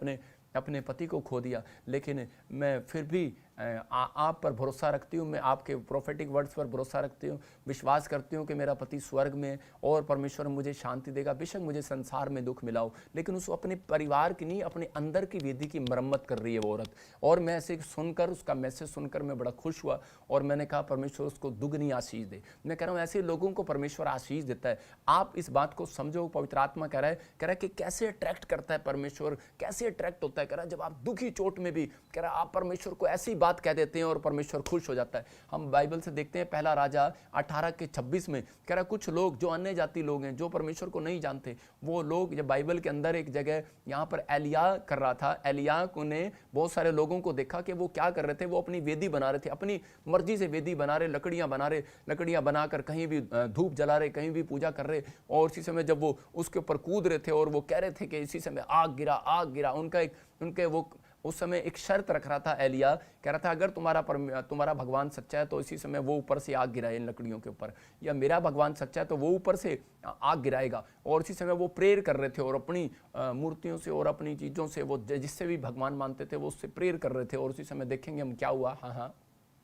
अपने पति को खो दिया, लेकिन मैं फिर भी आप पर भरोसा रखती हूँ, मैं आपके प्रोफेटिक वर्ड्स पर भरोसा रखती हूँ, विश्वास करती हूँ कि मेरा पति स्वर्ग में और परमेश्वर मुझे शांति देगा। बेशक मुझे संसार में दुख मिला हो, लेकिन उस अपने परिवार की नहीं, अपने अंदर की वेदी की मरम्मत कर रही है वो औरत। और मैं ऐसे सुनकर, उसका मैसेज सुनकर मैं बड़ा खुश हुआ और मैंने कहा परमेश्वर उसको दुगनी आशीष दे। मैं कह रहा हूँ ऐसे लोगों को परमेश्वर आशीष देता है। आप इस बात को समझो, पवित्र आत्मा कह रहा है कि कैसे अट्रैक्ट करता है परमेश्वर, कैसे अट्रैक्ट होता है। कह रहा है जब आप दुखी चोट में भी, कह रहा है आप परमेश्वर को ऐसी बात कह देते हैं और परमेश्वर खुश हो जाता है। हम बाइबल से देखते हैं पहला राजा 18:26 में कह रहा कुछ लोग जो अन्य जाति लोग हैं, जो परमेश्वर को नहीं जानते, वो लोग जब बाइबल के अंदर एक जगह यहाँ पर एलिया कर रहा था, एलिया ने बहुत सारे लोगों को देखा कि वो क्या कर रहे थे, वो अपनी वेदी बना रहे थे, अपनी मर्जी से वेदी बना रहे, लकड़ियां बना रहे, लकड़ियां बनाकर कहीं भी धूप जला रहे, कहीं भी पूजा कर रहे। और इसी समय जब वो उसके ऊपर कूद रहे थे और वो कह रहे थे कि इसी समय आग गिरा, उनके वो उस समय एक शर्त रख रहा था एलिया, कह रहा था अगर तुम्हारा भगवान सच्चा है तो इसी समय वो ऊपर से आग गिराए इन लकड़ियों के ऊपर, या मेरा भगवान सच्चा है तो वो ऊपर से आग गिराएगा। और इसी समय वो प्रेयर कर रहे थे और अपनी मूर्तियों से और अपनी चीज़ों से, वो जिससे भी भगवान मानते थे वो उससे प्रेयर कर रहे थे। और उसी समय देखेंगे हम क्या हुआ। हाँ,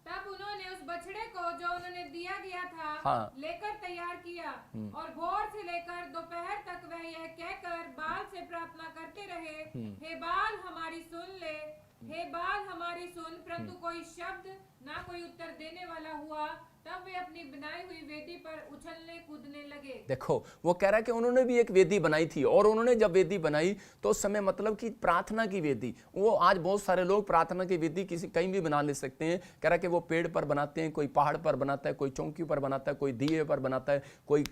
तब उन्होंने उस बछड़े को जो उन्होंने दिया गया था हाँ। लेकर तैयार किया, और भोर से लेकर दोपहर तक वह यह कहकर बाल से प्रार्थना करते रहे, हे बाल हमारी सुन ले, हे बाल हमारी सुन। परंतु कोई शब्द ना कोई उत्तर देने वाला हुआ। तब वे अपनी बनाई हुई वेदी पर उछलने कूदने लगे। देखो वो कह रहा है कि उन्होंने भी एक वेदी बनाई थी, और उन्होंने जब वेदी बनाई तो उस समय मतलब कि प्रार्थना की वेदी, वो आज बहुत सारे लोग प्रार्थना की वेदी कहीं भी बना ले सकते हैं। कह रहा है कि वो पेड़ पर बनाते हैं, कोई पहाड़ पर बनाता है, कोई चौकी पर बनाता है, कोई दिए पर बनाता है, कोई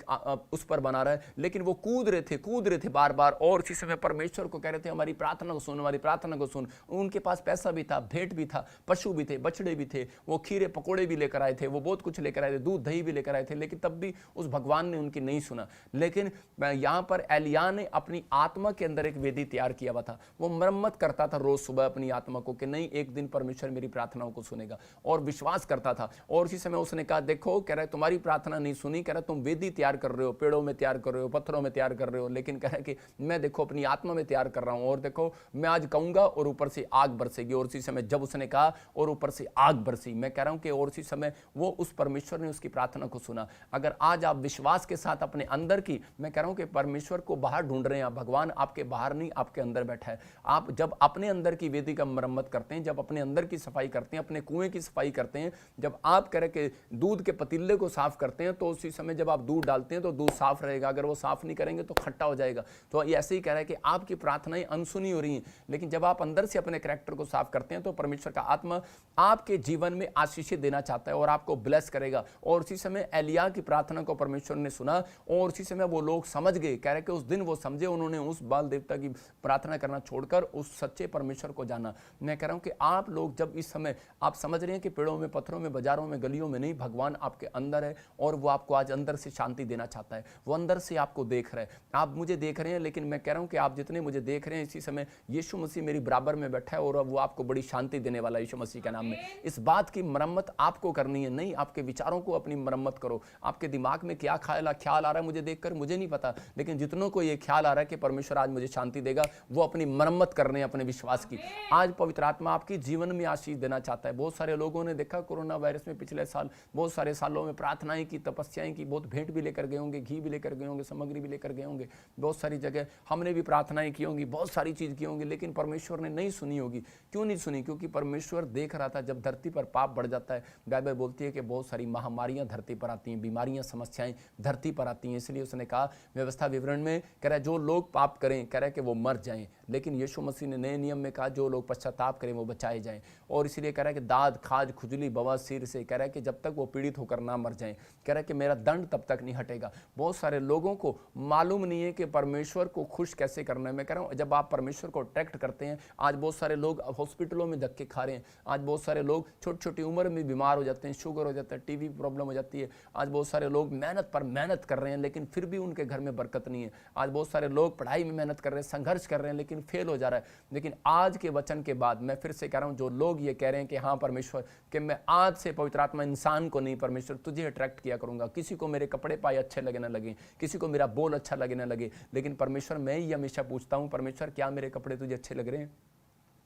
उस पर बना रहा है, लेकिन वो कूद रहे थे बार बार। और इसी समय परमेश्वर को कह रहे थे हमारी प्रार्थना को सुन, हमारी प्रार्थना को सुन। उनके पास पैसा भी था, भेंट भी था, पशु भी थे, बछड़े भी थे, वो खीरे पकोड़े भी लेकर आए थे, वो बहुत कुछ लेकर आए थे, दूध दही भी लेकर आए थे, लेकिन तब भी उस भगवान ने उनकी नहीं सुना। लेकिन यहाँ पर एलिया ने अपनी आत्मा के अंदर एक वेदी तैयार किया हुआ था। वो मरम्मत करता था रोज सुबह अपनी आत्मा को कि नहीं, एक दिन परमेश्वर मेरी प्रार्थनाओं को सुनेगा, और विश्वास करता था। और इसी समय उसने कहा देखो, कह रहा है तुम्हारी प्रार्थना नहीं सुनी, कह रहा तुम वेदी तैयार कर रहे हो, पेड़ों में तैयार कर रहे हो, पत्थरों में तैयार कर रहे हो, लेकिन कह रहा है कि मैं देखो अपनी आत्मा में तैयार कर रहा हूं, और देखो मैं आज कहूंगा और ऊपर से आग बरसेगी। और इसी समय जब उसने कहा और ऊपर से आग बरसी, मैं कह रहा हूं कि और इसी समय वो उस परमेश्वर ने उसकी प्रार्थना को सुना। अगर आज आप विश्वास के साथ अपने अंदर की, मैं कह रहा हूं कि परमेश्वर को बाहर ढूंढ रहे हैं, भगवान आपके बाहर नहीं आपके अंदर बैठा है। आप जब अपने अंदर की वेदी का मरम्मत करते हैं, जब अपने अंदर की सफाई करते हैं, अपने कुएं की सफाई करते हैं, जब आप कह रहे कि दूध के पतीले को साफ करते हैं, तो उसी समय जब आप दूध डालते हैं तो दूध साफ रहेगा, अगर वो साफ नहीं करेंगे तो खट्टा हो जाएगा। तो ये ऐसे ही कह रहा है कि आपकी प्रार्थनाएं अनसुनी हो रही हैं, लेकिन जब आप अंदर से अपने कैरेक्टर को साफ करते हैं तो परमेश्वर का आत्मा आपके जीवन में आशीषें देना चाहता है और आपको ब्लेस करेगा। और उसी समय एलिया की प्रार्थना को परमेश्वर ने सुना, और उसी समय वो लोग समझ गए, कह रहे कि उस दिन वो समझे, उन्होंने उस बाल देवता की प्रार्थना करना छोड़कर उस सच्चे परमेश्वर को जाना। मैं कह रहा हूं कि आप लोग जब इस समय आप समझ रहे हैं कि पेड़ों में, पत्थरों में, बाजारों में, गलियों में नहीं, भगवान आपके अंदर है, और वो आपको आज अंदर से शांति देना चाहता है। वो अंदर से आपको देख रहा है। आप मुझे देख रहे हैं, लेकिन मैं कह रहा हूं कि आप जितने मुझे देख रहे हैं, इसी समय यीशु मसीह मेरी बराबर में बैठा है, और वो आपको बड़ी शांति देने वाला है यीशु मसीह के नाम में। इस बात की मरम्मत आपको करनी है, नहीं आपके विचारों को अपनी मरम्मत करो। आपके दिमाग में क्या ख्याल आ रहा है मुझे देखकर मुझे नहीं पता, लेकिन जितनों को ये ख्याल आ रहा है कि परमेश्वर आज मुझे शांति देगा, वो अपनी मरम्मत करने अपने विश्वास की। आज पवित्र आत्मा आपके जीवन में आशीष देना चाहता है। बहुत सारे लोगों ने देखा कोरोना वायरस में पिछले साल, बहुत सारे सालों में प्रार्थनाएं की, तपस्याएं की, बहुत भेंट भी लेकर गए होंगे, घी भी लेकर गए होंगे, सामग्री भी लेकर गए होंगे, बहुत सारी जगह हमने भी प्रार्थनाएं की होंगी, बहुत सारी चीज की होंगी, लेकिन परमेश्वर ने नहीं सुनी होगी। क्यों नहीं सुनी? क्योंकि परमेश्वर देख रहा था जब धरती पर पाप बढ़ जाता है। बाइबल बोलती है कि बहुत सारी महामारियां धरती पर आती हैं, बीमारियां, समस्याएं धरती पर आती हैं। इसलिए उसने कहा व्यवस्था विवरण में, कह रहा है जो लोग पाप करें, कह रहा है कि वो मर जाएं, लेकिन यीशु मसीह ने नए नियम में कहा जो लोग पश्चाताप करें वो बचाए जाएं। और इसलिए कह रहा है कि दाद, खाज, खुजली, बवासीर से कह रहा है कि जब तक वो पीड़ित होकर ना मर जाएं, कह रहा है कि मेरा दंड तब तक नहीं हटेगा। बहुत सारे लोगों को मालूम नहीं है कि परमेश्वर को खुश कैसे करना है। मैं कह रहा हूँ जब आप परमेश्वर को अट्रैक्ट करते हैं, आज बहुत सारे लोग हॉस्पिटलों में धक्के खा रहे हैं, आज बहुत सारे लोग छोटी छोटी उम्र में बीमार हो जाते हैं, शुगर हो जाता है, टीबी प्रॉब्लम हो जाती है। आज बहुत सारे लोग मेहनत पर मेहनत कर रहे हैं, लेकिन फिर भी उनके घर में बरकत नहीं है। आज बहुत सारे लोग पढ़ाई में मेहनत कर रहे हैं, संघर्ष कर रहे हैं, लेकिन फेल हो जा रहा है। लेकिन आज के वचन के बाद मैं फिर से कह रहा हूं, जो लोग ये कह रहे हैं कि हाँ परमेश्वर, कि मैं आज से पवित्र आत्मा इंसान को नहीं, परमेश्वर तुझे अट्रैक्ट किया करूंगा। किसी को मेरे कपड़े पाए अच्छे लगे ना लगे, किसी को मेरा बोल अच्छा लगे ना लगे, लेकिन परमेश्वर मैं ही हमेशा पूछता हूं, परमेश्वर क्या मेरे कपड़े तुझे अच्छे लग रहे हैं?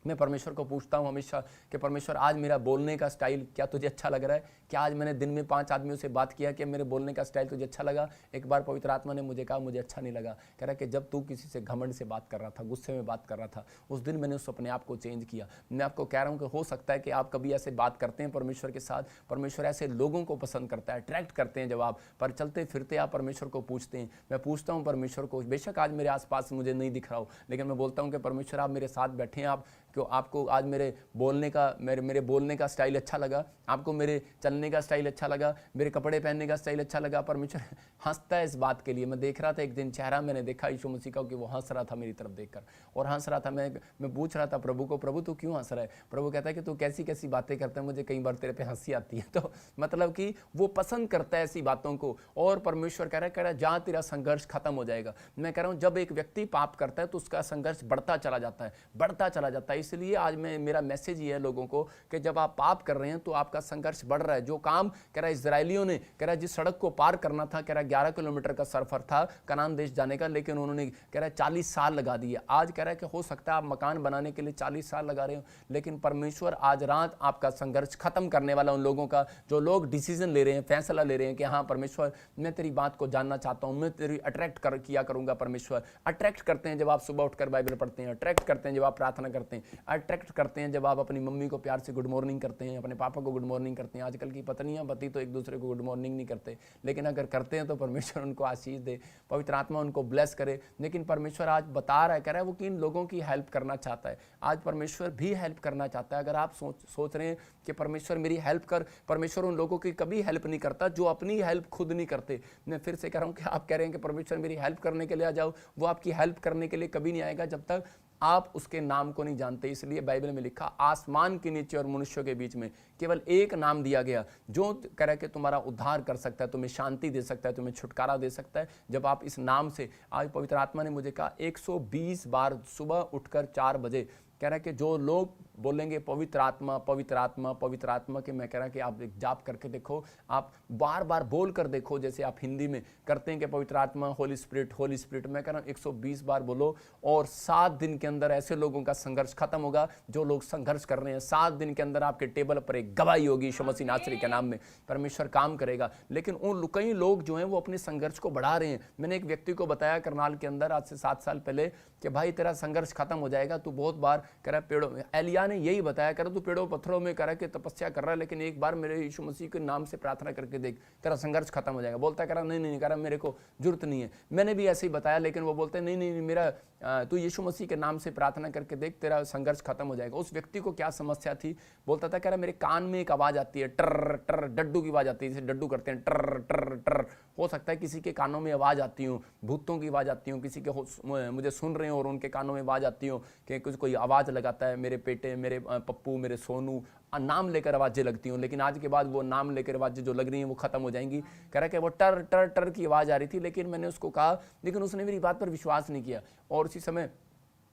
मैं परमेश्वर को पूछता हूं हमेशा कि परमेश्वर आज मेरा बोलने का स्टाइल क्या तुझे अच्छा लग रहा है? क्या आज मैंने दिन में 5 आदमियों से बात किया कि मेरे बोलने का स्टाइल तुझे अच्छा लगा? एक बार पवित्र आत्मा ने मुझे कहा मुझे अच्छा नहीं लगा। कह रहा है कि जब तू किसी से घमंड से बात कर रहा था, गुस्से में बात कर रहा था, उस दिन मैंने उस अपने आप को चेंज किया। मैं आपको कह रहा हूँ कि हो सकता है कि आप कभी ऐसे बात करते हैं परमेश्वर के साथ, परमेश्वर ऐसे लोगों को पसंद करता है, अट्रैक्ट करते हैं। जब आप पर चलते फिरते आप परमेश्वर को पूछते हैं, मैं पूछता हूँ परमेश्वर को, बेशक आज मेरे आसपास मुझे नहीं दिख रहा हो, लेकिन मैं बोलता हूँ कि परमेश्वर आप मेरे साथ बैठे हैं, आप कि आपको आज मेरे बोलने का स्टाइल अच्छा लगा, आपको मेरे चलने का स्टाइल अच्छा लगा, मेरे कपड़े पहनने का स्टाइल अच्छा लगा। परमेश्वर हंसता है इस बात के लिए। मैं देख रहा था एक दिन चेहरा मैंने देखा यीशु मसीह का कि वो हंस रहा था मेरी तरफ देखकर और हंस रहा था। मैं पूछ रहा था प्रभु को, प्रभु तू क्यों हंस रहा है? प्रभु कहता है कि तू कैसी कैसी बातें करता है, मुझे कई बार तेरे पे हंसी आती है। तो मतलब कि वो पसंद करता है ऐसी बातों को। और परमेश्वर कह रहा है जहाँ तेरा संघर्ष खत्म हो जाएगा। मैं कह रहा हूँ जब एक व्यक्ति पाप करता है तो उसका संघर्ष बढ़ता चला जाता है, बढ़ता चला जाता है। इसलिए आज मेरा मैसेज ये है लोगों को कि जब आप पाप कर रहे हैं तो आपका संघर्ष बढ़ रहा है। जो काम कह रहा है इजरायलियों ने, कह रहा है जिस सड़क को पार करना था, कह रहा है 11 किलोमीटर का सफर था कनान देश जाने का, लेकिन उन्होंने कह रहा है 40 साल लगा दिए। आज कह रहा है कि हो सकता है आप मकान बनाने के लिए 40 साल लगा रहे हो, लेकिन परमेश्वर आज रात आपका संघर्ष खत्म करने वाला उन लोगों का जो लोग डिसीजन ले रहे हैं, फैसला ले रहे हैं कि हाँ परमेश्वर मैं तेरी बात को जानना चाहता हूँ, मैं तेरी अट्रैक्ट किया करूंगा। परमेश्वर अट्रैक्ट करते हैं जब आप सुबह उठकर बाइबल पढ़ते हैं, अट्रैक्ट करते हैं जब आप प्रार्थना करते हैं, अट्रैक्ट करते हैं जब आप अपनी मम्मी को प्यार से गुड मॉर्निंग करते हैं, अपने पापा को गुड मॉर्निंग करते हैं। आजकल की पत्नियां पति तो एक दूसरे को गुड मॉर्निंग नहीं करते, लेकिन अगर करते हैं तो परमेश्वर उनको आशीष दे, पवित्र आत्मा उनको ब्लेस करे। लेकिन परमेश्वर आज बता रहा है, कह रहा है वो किन लोगों की हेल्प करना चाहता है। आज परमेश्वर भी हेल्प करना चाहता है। अगर आप सोच रहे हैं कि परमेश्वर मेरी हेल्प कर, परमेश्वर उन लोगों की कभी हेल्प नहीं करता जो अपनी हेल्प खुद नहीं करते। मैं फिर से कह रहा हूँ कि आप कह रहे हैं कि परमेश्वर मेरी हेल्प करने के लिए आ जाओ, वो आपकी हेल्प करने के लिए कभी नहीं आएगा जब तक आप उसके नाम को नहीं जानते। इसलिए बाइबल में लिखा आसमान के नीचे और मनुष्यों के बीच में केवल एक नाम दिया गया जो कह रहा है कि तुम्हारा उद्धार कर सकता है, तुम्हें शांति दे सकता है, तुम्हें छुटकारा दे सकता है। जब आप इस नाम से, आज पवित्र आत्मा ने मुझे कहा 120 बार सुबह उठकर 4 बजे कह रहा है कि जो लोग बोलेंगे पवित्र आत्मा पवित्र आत्मा पवित्र आत्मा के, मैं कह रहा कि आप एक जाप करके देखो, आप बार बार बोल कर देखो, जैसे आप हिंदी में करते हैं कि पवित्र आत्मा होली स्पिरिट होली स्पिरिट। मैं कह रहा हूँ 120 बार बोलो और 7 दिन के अंदर ऐसे लोगों का संघर्ष खत्म होगा जो लोग संघर्ष कर रहे हैं। 7 दिन के अंदर आपके टेबल पर एक गवाही होगी यीशु मसीह नासरी के नाम में। परमेश्वर काम करेगा। लेकिन उन कई लोग जो हैं वो अपने संघर्ष को बढ़ा रहे हैं। मैंने एक व्यक्ति को बताया करनाल के अंदर आज से 7 साल पहले कि भाई तेरा संघर्ष खत्म हो जाएगा, तू बहुत बार कह रहा पेड़ों में, एलिया ने यही बताया, कर तू पेड़ों पत्थरों में करा के तपस्या कर रहा है, लेकिन एक बार मेरे यीशु मसीह के नाम से प्रार्थना करके देख, तेरा संघर्ष खत्म हो जाएगा। बोलता करा नहीं करा मेरे को जरूरत नहीं है। मैंने भी ऐसे ही बताया, लेकिन वो बोलते नहीं मेरा तू यीशु मसीह के नाम से प्रार्थना करके देख, तेरा संघर्ष खत्म हो जाएगा। उस व्यक्ति को क्या समस्या थी? बोलता था कह रहा मेरे कान में एक आवाज आती है, टर टर, डड्डू की आवाज आती है, जैसे डड्डू करते हैं टर टर टर। हो सकता है किसी के कानों में आवाज आती हो, भूतों की आवाज आती हो, किसी के मुझे सुन रहे हो और उनके कानों में आवाज आती हो कि कुछ कोई आवाज लगाता है, मेरे बेटे, मेरे पप्पू, मेरे सोनू, नाम लेकर आवाजें लगती हूँ। लेकिन आज के बाद वो नाम लेकर आवाजें जो लग रही हैं वो खत्म हो जाएंगी। कह रहा है कि वो टर टर टर की आवाज आ रही थी, लेकिन मैंने उसको कहा, लेकिन उसने मेरी बात पर विश्वास नहीं किया और उसी समय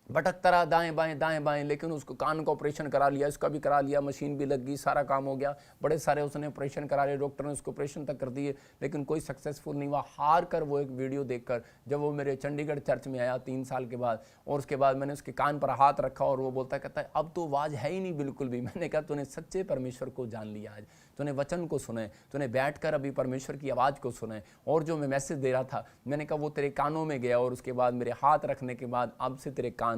भटकता रहा दाएं बाएं। लेकिन उसको कान का ऑपरेशन करा लिया, इसका भी करा लिया, मशीन भी लग गई, सारा काम हो गया, बड़े सारे उसने ऑपरेशन करा लिए, डॉक्टर ने उसको ऑपरेशन तक कर दिए, लेकिन कोई सक्सेसफुल नहीं हुआ। हार कर वो एक वीडियो देखकर जब वो मेरे चंडीगढ़ चर्च में आया 3 साल के बाद, और उसके बाद मैंने उसके कान पर हाथ रखा और वो कहता है अब तो आवाज़ है ही नहीं बिल्कुल भी। मैंने कहा तूने सच्चे परमेश्वर को जान लिया, आज तूने वचन को सुना है, तूने बैठकर अभी परमेश्वर की आवाज़ को सुना है, और जो मैं मैसेज दे रहा था मैंने कहा वो तेरे कानों में गया, और उसके बाद मेरे हाथ रखने के बाद अब से तेरे कान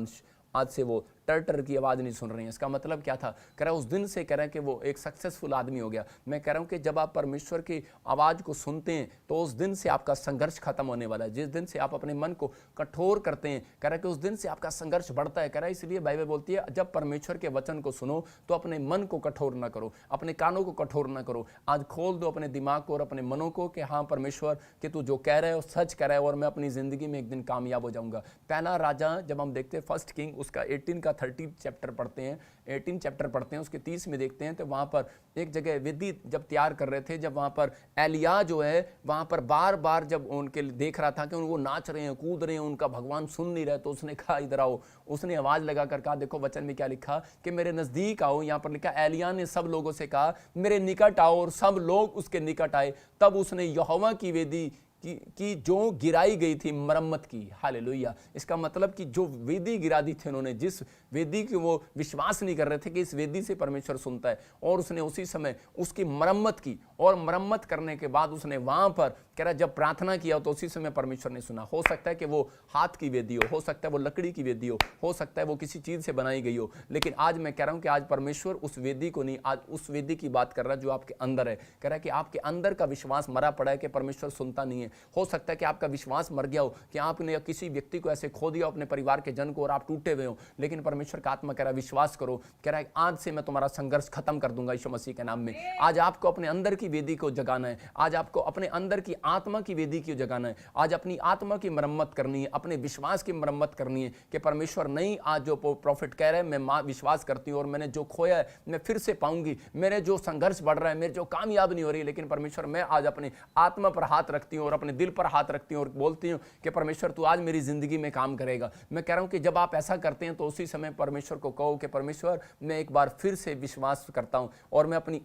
आज से वो टर टर की आवाज़ नहीं सुन रही है। इसका मतलब क्या था? कह रहा है उस दिन से कह रहा है कि वो एक सक्सेसफुल आदमी हो गया। मैं कह रहा हूँ कि जब आप परमेश्वर की आवाज़ को सुनते हैं तो उस दिन से आपका संघर्ष खत्म होने वाला है। जिस दिन से आप अपने मन को कठोर करते हैं, कह रहा है कि उस दिन से आपका संघर्ष बढ़ता है। कह रहा है इसलिए बाइबल बोलती है जब परमेश्वर के वचन को सुनो तो अपने मन को कठोर ना करो, अपने कानों को कठोर ना करो। आज खोल दो अपने दिमाग को और अपने मनों को कि हाँ परमेश्वर कि तू जो कह रहे हो सच कह रहा है और मैं अपनी ज़िंदगी में एक दिन कामयाब हो जाऊँगा। पहला राजा जब हम देखते हैं 1 किंग उसका 18 का 30 चैप्टर पढ़ते हैं, 18 चैप्टर पढ़ते हैं, उसके 30 में देखते हैं तो वहाँ पर एक जगह वेदी जब तैयार कर रहे थे, जब वहाँ पर एलिया जो है वहाँ पर बार बार जब उनके देख रहा था कि वो नाच रहे हैं, कूद रहे हैं, उनका भगवान सुन नहीं रहे, तो उसने कहा इधर आओ। उसने आवाज़ लगा कर कहा, देखो वचन में क्या लिखा कि मेरे नज़दीक आओ। यहाँ पर लिखा एलिया ने सब लोगों से कहा मेरे निकट आओ, और सब लोग उसके निकट आए। तब उसने यहोवा की वेदी की जो गिराई गई थी मरम्मत की। हालेलुया। इसका मतलब कि जो वेदी गिरा दी थी उन्होंने, जिस वेदी की वो विश्वास नहीं कर रहे थे कि इस वेदी से परमेश्वर सुनता है, और उसने उसी समय उसकी मरम्मत की, और मरम्मत करने के बाद उसने वहां पर कह रहा है जब प्रार्थना किया तो उसी समय परमेश्वर ने सुना। हो सकता है कि वो हाथ की वेदी हो सकता है वो लकड़ी की वेदी हो सकता है वो किसी चीज से बनाई गई हो, लेकिन आज मैं कह रहा हूं कि आज परमेश्वर उस वेदी को नहीं, आज उस वेदी की बात कर रहा है जो आपके अंदर है। कह रहा है कि आपके अंदर का विश्वास मरा पड़ा है कि परमेश्वर सुनता नहीं है। हो सकता है कि आपका विश्वास मर गया हो, कि आपने किसी व्यक्ति को ऐसे खो दिया अपने परिवार के जन को और आप टूटे हुए हो, लेकिन परमेश्वर का आत्मा कह रहा है विश्वास करो, कह रहा है आज से मैं तुम्हारा संघर्ष खत्म कर दूंगा यीशु मसीह के नाम में। आज आपको अपने अंदर की वेदी को जगाना है, आज आपको अपने अंदर की आत्मा की वेदी को जगाना है, आज अपनी आत्मा की मरम्मत करनी है, अपने विश्वास की मरम्मत करनी है कि परमेश्वर नहीं, आज जो प्रॉफिट कह रहे हैं मैं विश्वास करती हूँ और मैंने जो खोया है मैं फिर से पाऊंगी, मेरे जो संघर्ष बढ़ रहा है, मेरे जो कामयाब नहीं हो रही, लेकिन परमेश्वर मैं आज अपने आत्मा पर हाथ रखती हूँ और अपने दिल पर हाथ रखती हूँ और बोलती हूँ कि परमेश्वर तू आज मेरी जिंदगी में काम करेगा। मैं कह रहा हूँ कि जब आप ऐसा करते हैं तो उसी समय परमेश्वर को कहो कि परमेश्वर मैं एक बार फिर से विश्वास करता हूँ और मैं अपनी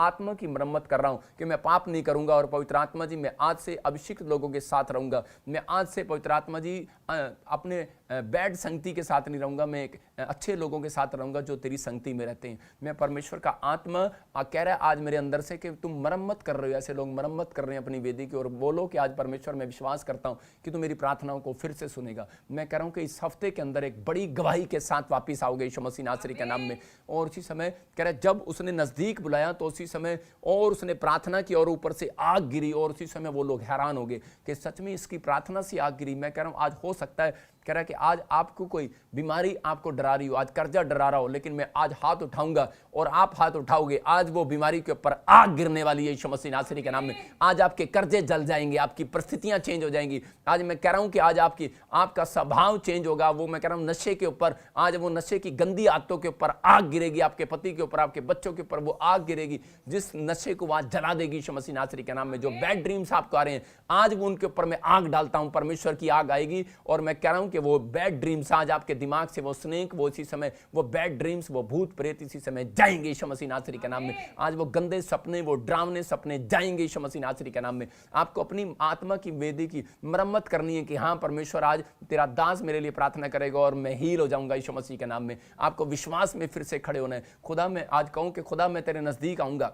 आत्मा की मरम्मत कर रहा हूँ कि मैं पाप नहीं करूंगा और पवित्र आत्मा जी मैं आज से अभिषिक्त लोगों के साथ रहूंगा, मैं आज से पवित्र आत्मा जी अपने बैड संगति के साथ नहीं रहूंगा, मैं एक अच्छे लोगों के साथ रहूंगा जो तेरी संगति में रहते हैं। मैं परमेश्वर का आत्मा कह रहा है आज मेरे अंदर से कि तुम मरम्मत कर रहे हो, ऐसे लोग मरम्मत कर रहे हैं अपनी वेदी की, और बोलो कि आज परमेश्वर मैं विश्वास करता हूं कि तू मेरी प्रार्थनाओं को फिर से सुनेगा। मैं कह रहा हूं कि इस हफ्ते के अंदर एक बड़ी गवाही के साथ वापिस आओगे यीशु मसीह नासरी के नाम में। और उसी समय कह रहा है जब उसने नजदीक बुलाया तो उसी समय और उसने प्रार्थना की और ऊपर से आग गिरी, और उसी समय वो लोग हैरान हो गए कि सच में इसकी प्रार्थना से आग गिरी। मैं कह रहा हूं आज हो सकता है, कह रहा है कि आज आपको कोई बीमारी आपको डरा रही हो, आज कर्जा डरा रहा हो, लेकिन मैं आज हाथ उठाऊंगा और आप हाथ उठाओगे, आज वो बीमारी के ऊपर आग गिरने वाली है यीशु मसीह नासरी के नाम में। आज आपके कर्जे जल जाएंगे, आपकी परिस्थितियां चेंज हो जाएंगी। आज मैं कह रहा हूं कि आज आपका स्वभाव चेंज होगा। वो मैं कह रहा हूं नशे के ऊपर, आज वो नशे की गंदी आदतों के ऊपर आग गिरेगी, आपके पति के ऊपर, आपके बच्चों के ऊपर वो आग गिरेगी जिस नशे को आज जला देगी यीशु मसीह नासरी के नाम में। जो बैड ड्रीम्स आपको आ रहे हैं आज वो उनके ऊपर मैं आग डालता हूं, परमेश्वर की आग आएगी। और मैं कह रहा हूं कि वो बैड ड्रीम्स आज आपके दिमाग से, वो स्नेक, वो इसी समय वो बैड ड्रीम्स, वो भूत प्रेत इसी समय जाएंगे यीशु मसीह नासरी के नाम में। आज वो गंदे सपने, वो डरावने सपने जाएंगे यीशु मसीह नासरी के नाम में। आपको अपनी आत्मा की वेदी की मरम्मत करनी है कि हाँ परमेश्वर आज तेरा दास मेरे लिए प्रार्थना करेगा और मैं हील हो जाऊंगा यीशु मसीह के नाम में। आपको विश्वास में फिर से खड़े होना है। खुदा मैं आज कहूं कि खुदा मैं तेरे नजदीक आऊंगा,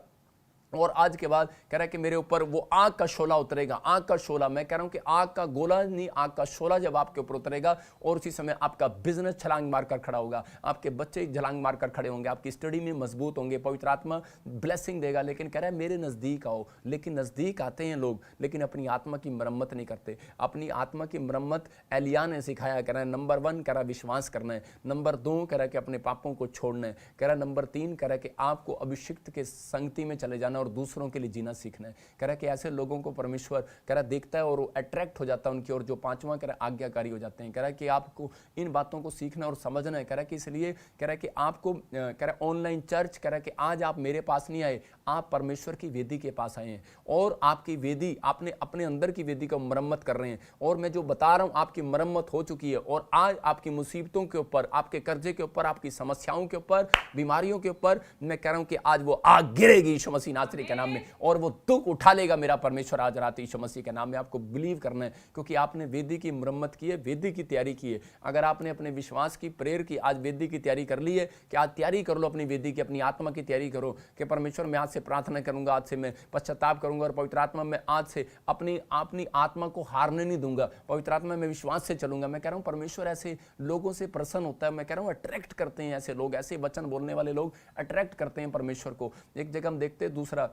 और आज के बाद कह रहा है कि मेरे ऊपर वो आग का शोला उतरेगा, आग का शोला। मैं कह रहा हूं कि आग का गोला नहीं, आग का शोला जब आपके ऊपर उतरेगा और उसी समय आपका बिजनेस छलांग मारकर खड़ा होगा, आपके बच्चे छलांग मारकर खड़े होंगे, आपकी स्टडी में मजबूत होंगे, पवित्र आत्मा ब्लेसिंग देगा। लेकिन कह रहा है मेरे नजदीक आओ, लेकिन नजदीक आते हैं लोग लेकिन अपनी आत्मा की मरम्मत नहीं करते। अपनी आत्मा की मरम्मत एलिया ने सिखाया। कह रहा है नंबर 1 कह रहा विश्वास करना है, नंबर 2 कह रहा है कि अपने पापों को छोड़ना है, कह रहा है नंबर 3 कह रहा है कि आपको अभिषिक्त के संगति में चले जाना और दूसरों के लिए जीना सीखना है। कह रहा है कि ऐसे लोगों को परमेश्वर कह रहा देखता है और वो अट्रैक्ट हो जाता है उनकी ओर, जो 5वां कह रहा आज्ञाकारी हो जाते हैं। कह रहा है कि आपको इन बातों को सीखना और समझना है। कह रहा है कि इसलिए कह रहा है कि आपको कह रहा है ऑनलाइन चर्च, कह रहा है कि आज आप मेरे पास नहीं आए, आप परमेश्वर की वेदी के पास आए हैं और आपकी वेदी, आपने अपने अंदर की वेदी को मरम्मत कर रहे हैं। और मैं जो बता रहा हूं आपकी मरम्मत हो चुकी है और आज आपकी मुसीबतों के ऊपर, आपके कर्जे के ऊपर, आपकी समस्याओं के ऊपर, बीमारियों के ऊपर मैं कह रहा हूं कि आज वो आग गिरेगी यीशु मसीह नासरी के नाम में और वो दुख उठा लेगा मेरा परमेश्वर आज रात यीशु मसीह के नाम में। आपको बिलीव करना है क्योंकि आपने वेदी की मरम्मत की है, वेदी की तैयारी की है। अगर आपने अपने विश्वास की प्रेयर की, आज वेदी की तैयारी कर ली है कि आज तैयारी कर लो अपनी वेदी की, अपनी आत्मा की तैयारी करो कि परमेश्वर मैं आज से प्रार्थना करूंगा, आज से मैं पश्चाताप करूंगा और पवित्र आत्मा मैं आज से अपनी आत्मा को हारने नहीं दूंगा, पवित्र आत्मा में विश्वास से चलूंगा। मैं कह रहा हूं परमेश्वर ऐसे लोगों से प्रसन्न होता है। मैं कह रहा हूं अट्रैक्ट करते हैं ऐसे लोग, ऐसे वचन बोलने वाले लोग अट्रैक्ट करते हैं परमेश्वर को। एक जगह हम देखते हैं, दूसरा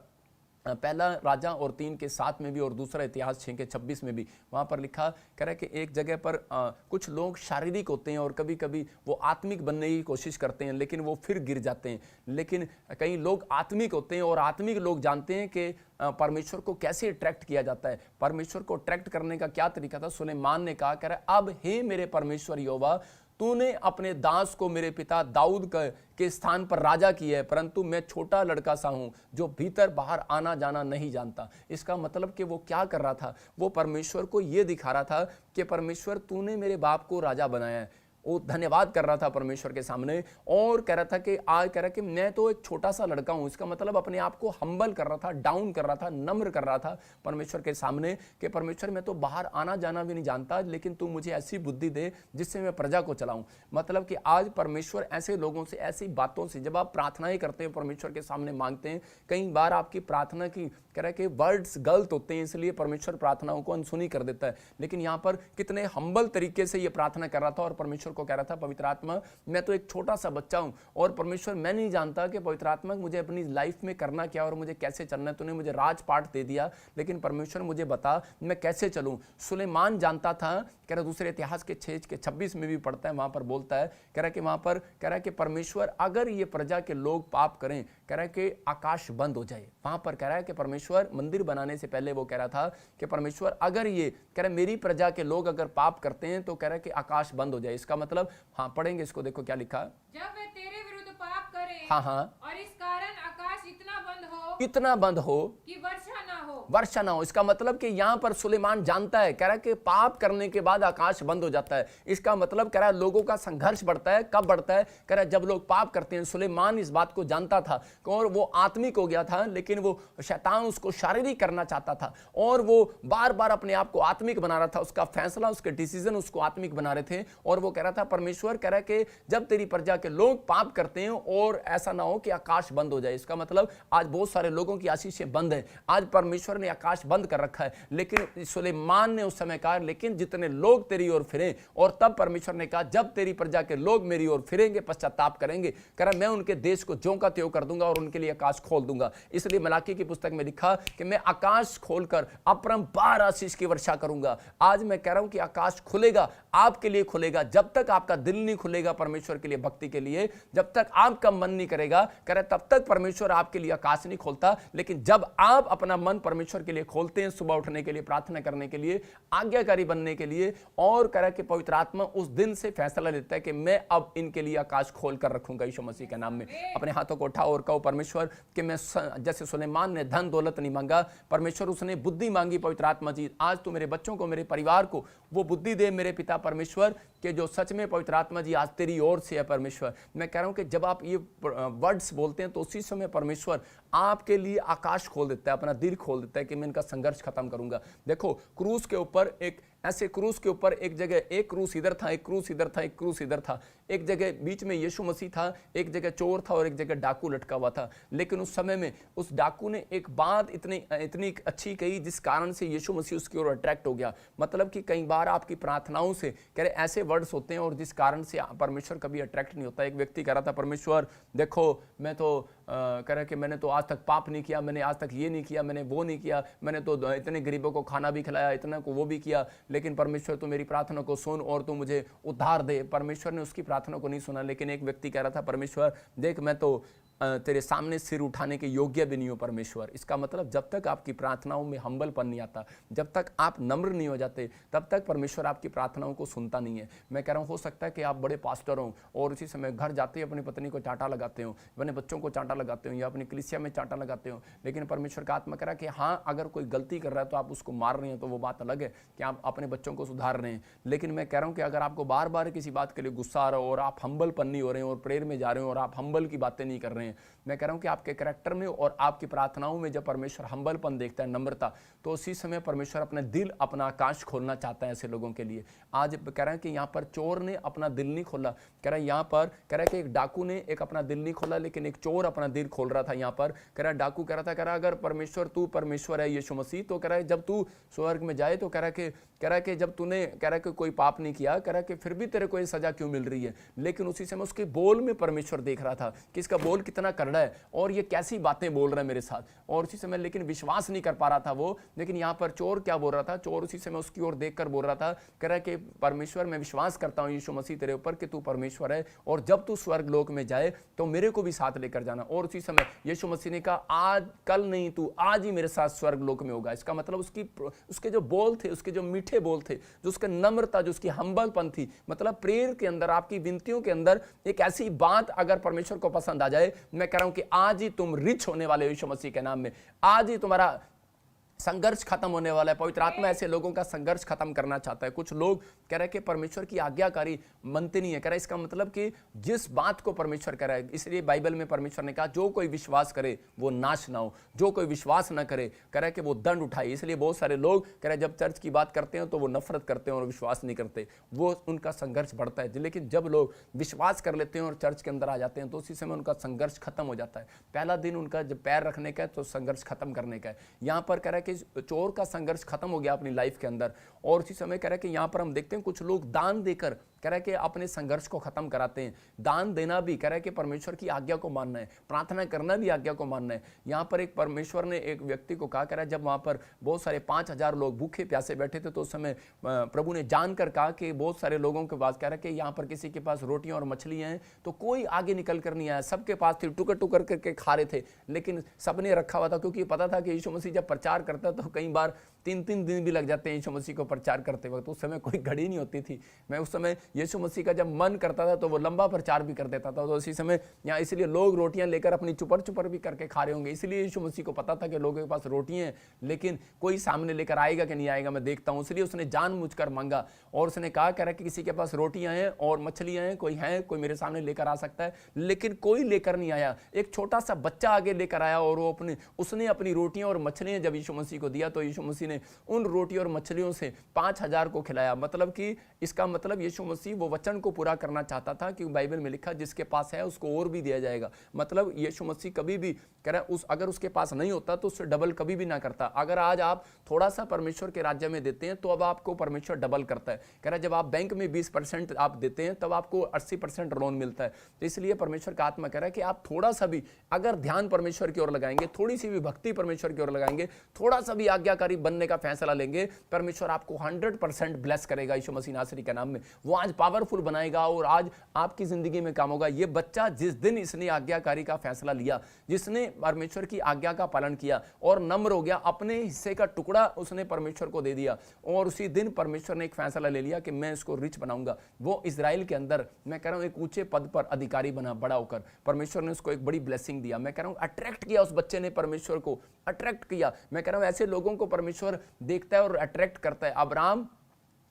पहला राजा और 3:7 में भी और दूसरा इतिहास 6:26 में भी वहाँ पर लिखा कह रहा है कि एक जगह पर कुछ लोग शारीरिक होते हैं और कभी कभी वो आत्मिक बनने की कोशिश करते हैं लेकिन वो फिर गिर जाते हैं। लेकिन कई लोग आत्मिक होते हैं और आत्मिक लोग जानते हैं कि परमेश्वर को कैसे अट्रैक्ट किया जाता है। परमेश्वर को अट्रैक्ट करने का क्या तरीका था? सुलेमान ने कहा, कह रहा है अब हे मेरे परमेश्वर यहोवा, तूने अपने दास को मेरे पिता दाऊद के स्थान पर राजा किया है, परंतु मैं छोटा लड़का सा हूं जो भीतर बाहर आना जाना नहीं जानता। इसका मतलब कि वो क्या कर रहा था? वो परमेश्वर को यह दिखा रहा था कि परमेश्वर तूने मेरे बाप को राजा बनाया है वो धन्यवाद कर रहा था परमेश्वर के सामने और कह रहा था कि आज कह रहा कि मैं तो एक छोटा सा लड़का हूं। इसका मतलब अपने आप को हम्बल कर रहा था, डाउन कर रहा था, नम्र कर रहा था परमेश्वर के सामने कि परमेश्वर मैं तो बाहर आना जाना भी नहीं जानता, लेकिन तू मुझे ऐसी बुद्धि दे जिससे मैं प्रजा को चलाऊं। मतलब कि आज परमेश्वर ऐसे लोगों से, ऐसी बातों से, जब आप प्रार्थनाएं करते हैं परमेश्वर के सामने मांगते हैं, कई बार आपकी प्रार्थना की कह रहा है कि वर्ड्स गलत होते हैं, इसलिए परमेश्वर प्रार्थनाओं को अनसुनी कर देता है। लेकिन यहाँ पर कितने हम्बल तरीके से ये प्रार्थना कर रहा था और परमेश्वर को कह रहा था पवित्र आत्मा मैं तो एक छोटा सा बच्चा हूँ और परमेश्वर मैं नहीं जानता कि पवित्र आत्मा मुझे अपनी लाइफ में करना क्या और मुझे कैसे चलना है। तूने मुझे राजपाट दे दिया, लेकिन परमेश्वर मुझे बता मैं कैसे चलूँ। सुलेमान जानता था, कह रहा दूसरे इतिहास के 6:26 में भी पढ़ता है, वहां पर बोलता है, कह रहा कि वहां पर कह रहा है कि परमेश्वर अगर ये प्रजा के लोग पाप करें, कह रहा है कि आकाश बंद हो जाए। वहां पर कह रहा है कि परमेश्वर मंदिर बनाने से पहले वो कह रहा था कि परमेश्वर अगर ये कह रहा है मेरी प्रजा के लोग अगर पाप करते हैं तो कह रहा है कि आकाश बंद हो जाए। इसका मतलब हाँ पढ़ेंगे इसको, देखो क्या लिखा, जब वे तेरे विरुद्ध पाप करें हाँ और इस कारण आकाश इतना बंद हो कि वर्षा ना हो। इसका मतलब कि यहाँ पर सुलेमान जानता है, कह रहा है कि पाप करने के बाद आकाश बंद हो जाता है। इसका मतलब कह रहा है लोगों का संघर्ष बढ़ता है। कब बढ़ता है? कह रहा है जब लोग पाप करते हैं। सुलेमान इस बात को जानता था और वो आत्मिक हो गया था, लेकिन वो शैतान उसको शारीरिक करना चाहता था और वो बार बार अपने आप को आत्मिक बना रहा था। उसका फैसला, उसके डिसीजन उसको आत्मिक बना रहे थे और वो कह रहा था परमेश्वर कह रहा है कि जब तेरी प्रजा के लोग पाप करते हैं और ऐसा ना हो कि आकाश बंद हो जाए। इसका मतलब आज बहुत सारे लोगों की आशीषें बंद है, आज परमेश्वर ने आकाश बंद कर रखा है। लेकिन सुलेमान ने उस समय कहा लेकिन जितने लोग तेरी ओर फिरें, और तब परमेश्वर ने कहा जब तेरी प्रजा के लोग मेरी ओर फिरेंगे, पश्चाताप करेंगे, कह रहा मैं उनके देश को ज्यों का त्यों कर दूंगा और उनके लिए आकाश खोल दूंगा। इसलिए मलाकी की पुस्तक में लिखा कि मैं आकाश खोलकर अपरंपार आशीष की वर्षा करूंगा। आज मैं कह रहा हूं कि आकाश खुलेगा, आपके लिए खुलेगा। जब तक आपका दिल नहीं खुलेगा परमेश्वर के लिए, भक्ति के लिए, जब तक आपका मन नहीं करेगा, कह रहा तब तक परमेश्वर आपके लिए आकाश नहीं खोलता। लेकिन जब आप अपना मन परमेश्वर के लिए खोलते हैं, सुबह उठने के लिए, प्रार्थना करने के लिए, आज्ञाकारी बनने के लिए, और कह रहा कि पवित्र आत्मा उस दिन से फैसला लेता है कि मैं अब इनके लिए आकाश खोल कर रखूंगा यीशु मसीह के नाम में। अपने हाथों को उठाओ और कहो परमेश्वर कि मैं जैसे सुलेमान ने धन दौलत नहीं मांगा, परमेश्वर उसने बुद्धि मांगी। पवित्र आत्मा जी आज तू मेरे बच्चों को, मेरे परिवार को वो बुद्धि दे मेरे पिता परमेश्वर कि जो सच में पवित्र आत्मा जी आज तेरी ओर से है। परमेश्वर मैं कह रहा हूं कि जब आप ये वर्ड्स बोलते हैं तो उसी समय परमेश्वर आपके लिए आकाश खोल देता है, अपना दिल खोल देता है कि मैं इनका संघर्ष खत्म करूंगा। देखो क्रूस के ऊपर एक ऐसे क्रूस के ऊपर एक जगह एक क्रूस इधर था, एक क्रूस इधर था, एक क्रूस इधर था, एक जगह बीच में यीशु मसीह था, एक जगह चोर था और एक जगह डाकू लटका हुआ था। लेकिन उस समय में उस डाकू ने एक बात इतनी अच्छी कही जिस कारण से यीशु मसीह उसकी ओर अट्रैक्ट हो गया। मतलब कि कई बार आपकी प्रार्थनाओं से कह रहे ऐसे वर्ड्स होते हैं और जिस कारण से परमेश्वर कभी अट्रैक्ट नहीं होता। एक व्यक्ति कह रहा था परमेश्वर देखो मैं तो कह रहा कि मैंने तो आज तक पाप नहीं किया, मैंने आज तक ये नहीं किया, मैंने वो नहीं किया, मैंने तो इतने गरीबों को खाना भी खिलाया, इतना को वो भी किया, लेकिन परमेश्वर तू मेरी प्रार्थना को सुन और तू मुझे उद्धार दे। परमेश्वर ने उसकी प्रार्थना को नहीं सुना। लेकिन एक व्यक्ति कह रहा था परमेश्वर देख मैं तो तेरे सामने सिर उठाने के योग्य भी नहीं हो परमेश्वर। इसका मतलब जब तक आपकी प्रार्थनाओं में हम्बलपन नहीं आता, जब तक आप नम्र नहीं हो जाते, तब तक परमेश्वर आपकी प्रार्थनाओं को सुनता नहीं है। मैं कह रहा हूँ हो सकता है कि आप बड़े पास्टर हों और उसी समय घर जाते ही अपनी पत्नी को चांटा लगाते हो, अपने बच्चों को चांटा लगाते हो या अपनी कलीसिया में चांटा लगाते हो, लेकिन परमेश्वर का आत्मा कह रहा है कि हाँ अगर कोई गलती कर रहा है तो आप उसको मार रहे हैं तो वो बात अलग है कि आप अपने बच्चों को सुधार रहे हैं। लेकिन मैं कह रहा हूँ कि अगर आपको बार बार किसी बात के लिए गुस्सा आ रहा हो और आप हम्बलपन नहीं हो रहे हैं और प्रेयर में जा रहे हो और आप हम्बल की बातें नहीं कर रहे हैं, मैं कह रहा हूं कि आपके कैरेक्टर में और आपकी प्रार्थनाओं में जब परमेश्वर हम्बलपन देखता है, नम्रता, तो उसी समय परमेश्वर अपने दिल, अपना आकाश खोलना चाहता है ऐसे लोगों के लिए। आज कह रहा है कि यहाँ पर चोर ने अपना दिल नहीं खोला, कह रहा है यहाँ पर कह रहा है कि एक डाकू ने एक अपना दिल नहीं खोला, लेकिन एक चोर अपना दिल खोल रहा था। यहाँ पर कह रहा है डाकू कह रहा था, कह रहा अगर परमेश्वर तू परमेश्वर है यीशु मसीह, तो कह रहा है जब तू स्वर्ग में जाए तो कह रहा है कि जब तूने कह रहा है कि कोई पाप नहीं किया, कह रहा है कि फिर भी तेरे को ये सजा क्यों मिल रही है। लेकिन उसी समय उसके बोल में परमेश्वर देख रहा था कि इसका बोल कितना कड़वा है और ये कैसी बातें बोल रहा है मेरे साथ, और उसी समय लेकिन विश्वास नहीं कर पा रहा था वो। लेकिन यहाँ पर चोर क्या बोल रहा था, चोर उसी समय उसकी ओर देखकर बोल रहा था, कह रहा है कि परमेश्वर मैं विश्वास करता हूँ यीशु मसीह तेरे ऊपर कि तू परमेश्वर है और जब तू स्वर्ग लोक में जाए तो मेरे को भी साथ लेकर जाना। और उसी समय यीशु मसीह ने कहा आज कल नहीं, तू आज ही मेरे साथ स्वर्ग लोक में होगा। इसका मतलब उसके जो बोल थे, उसके जो मीठे बोल थे, जो उसका नम्रता, जो उसकी हम्बलपन थी, मतलब प्रेयर के अंदर, आपकी विनतियों के अंदर एक ऐसी बात अगर परमेश्वर को पसंद आ जाए, मैं कह रहा हूं कि आज ही तुम रिच होने वाले हो यीशु मसीह के नाम में। आज ही तुम्हारा संघर्ष खत्म होने वाला है। पवित्र आत्मा ऐसे लोगों का संघर्ष खत्म करना चाहता है। कुछ लोग कह रहे हैं कि परमेश्वर की आज्ञाकारी मनते नहीं है। कह रहे हैं इसका मतलब कि जिस बात को परमेश्वर कह रहा है, इसलिए बाइबल में परमेश्वर ने कहा जो कोई विश्वास करे वो नाश ना हो, जो कोई विश्वास ना करे कह रहा है कि वो दंड उठाए। इसलिए बहुत सारे लोग कह रहे हैं जब चर्च की बात करते हैं तो वो नफरत करते हैं और विश्वास नहीं करते, वो उनका संघर्ष बढ़ता है। लेकिन जब लोग विश्वास कर लेते हैं और चर्च के अंदर आ जाते हैं तो उसी समय उनका संघर्ष खत्म हो जाता है। पहला दिन उनका जब पैर रखने का है तो संघर्ष खत्म करने का है। यहाँ पर कह रहा है कि चोर का संघर्ष खत्म हो गया अपनी लाइफ के अंदर। और उसी समय कह रहा है कि यहाँ पर हम देखते हैं कुछ लोग दान देकर कह रहा है कि अपने संघर्ष को खत्म कराते हैं। दान देना भी कह रहा है कि परमेश्वर की आज्ञा को मानना है, प्रार्थना करना भी आज्ञा को मानना है। यहाँ पर एक परमेश्वर ने एक व्यक्ति को कहा, कह रहा है जब वहाँ पर बहुत सारे 5000 लोग भूखे प्यासे बैठे थे तो उस समय प्रभु ने जानकर कहा कि बहुत सारे लोगों के पास कह रहा है कि यहाँ पर किसी के पास रोटियां और मछलियां हैं, तो कोई आगे निकल कर नहीं आया। सबके पास थी, टुकर टुकर करके खा रहे थे, लेकिन सबने रखा हुआ था क्योंकि पता था कि यीशु मसीह जब प्रचार करता तो कई बार 3-3 दिन भी लग जाते हैं यीशु मसीह को प्रचार करते वक्त। उस समय कोई घड़ी नहीं होती थी। मैं उस समय यीशु मसीह का जब मन करता था तो वो लंबा प्रचार भी कर देता था। तो उसी समय यहाँ इसलिए लोग रोटियां लेकर अपनी चुपर चुपर भी करके खा रहे होंगे। इसलिए यीशु मसीह को पता था कि लोगों के पास रोटियां हैं लेकिन कोई सामने लेकर आएगा कि नहीं आएगा, मैं देखता हूँ। इसलिए उसने जानबूझकर मांगा और उसने कहा कह रहा कि किसी के पास रोटियां हैं और मछलियां हैं, कोई मेरे सामने लेकर आ सकता है, लेकिन कोई लेकर नहीं आया। एक छोटा सा बच्चा आगे लेकर आया और वो उसने अपनी रोटियां और मछलियां जब यीशु मसीह को दिया तो यीशु मसीह ने उन रोटी और मछलियों से 5000 को खिलाया। मतलब कि इसका मतलब यीशु मसीह वो वचन को पूरा करना चाहता था कि बाइबल में लिखा जिसके पास है उसको और भी दिया जाएगा। मतलब यीशु मसीह कभी भी कह रहा है अगर उसके पास नहीं होता तो उससे डबल कभी भी ना करता। अगर आज आप थोड़ा सा परमेश्वर के राज्य में देते हैं तो अब आपको परमेश्वर डबल करता है। कह रहा है जब आप बैंक में 20% आप देते हैं तब आपको 80% लोन मिलता है। तो इसलिए परमेश्वर का आत्मा कह रहा है कि आप थोड़ा सा भी अगर ध्यान परमेश्वर की ओर लगाएंगे, थोड़ी सी भी भक्ति परमेश्वर की ओर लगाएंगे, थोड़ा सा भी आज्ञाकारी बनने का फैसला लेंगे, परमेश्वर आपको 100% ब्लेस करेगा यीशु मसीह नासरी के नाम में। वो आज पावरफुल बनाएगा और आज आपकी जिंदगी में काम होगा। ये बच्चा जिस दिन इसने आज्ञाकारी का फैसला लिया, जिसने परमेश्वर की आज्ञा का पालन किया और नम्र हो गया, अपने हिस्से का टुकड़ा उसने परमेश्वर को दे दिया और उसी दिन परमेश्वर ने एक फैसला ले लिया कि मैं इसको रिच बनाऊंगा। वो इजराइल के अंदर मैं कह रहा हूं एक ऊंचे पद पर अधिकारी बना, बड़ा होकर परमेश्वर ने उसको एक बड़ी ब्लेसिंग दिया। मैं कह रहा हूं अट्रैक्ट किया, उस बच्चे ने परमेश्वर को अट्रैक्ट किया। मैं कह रहा हूं ऐसे लोगों को परमेश्वर देखता है और अट्रैक्ट करता है। अब्राहम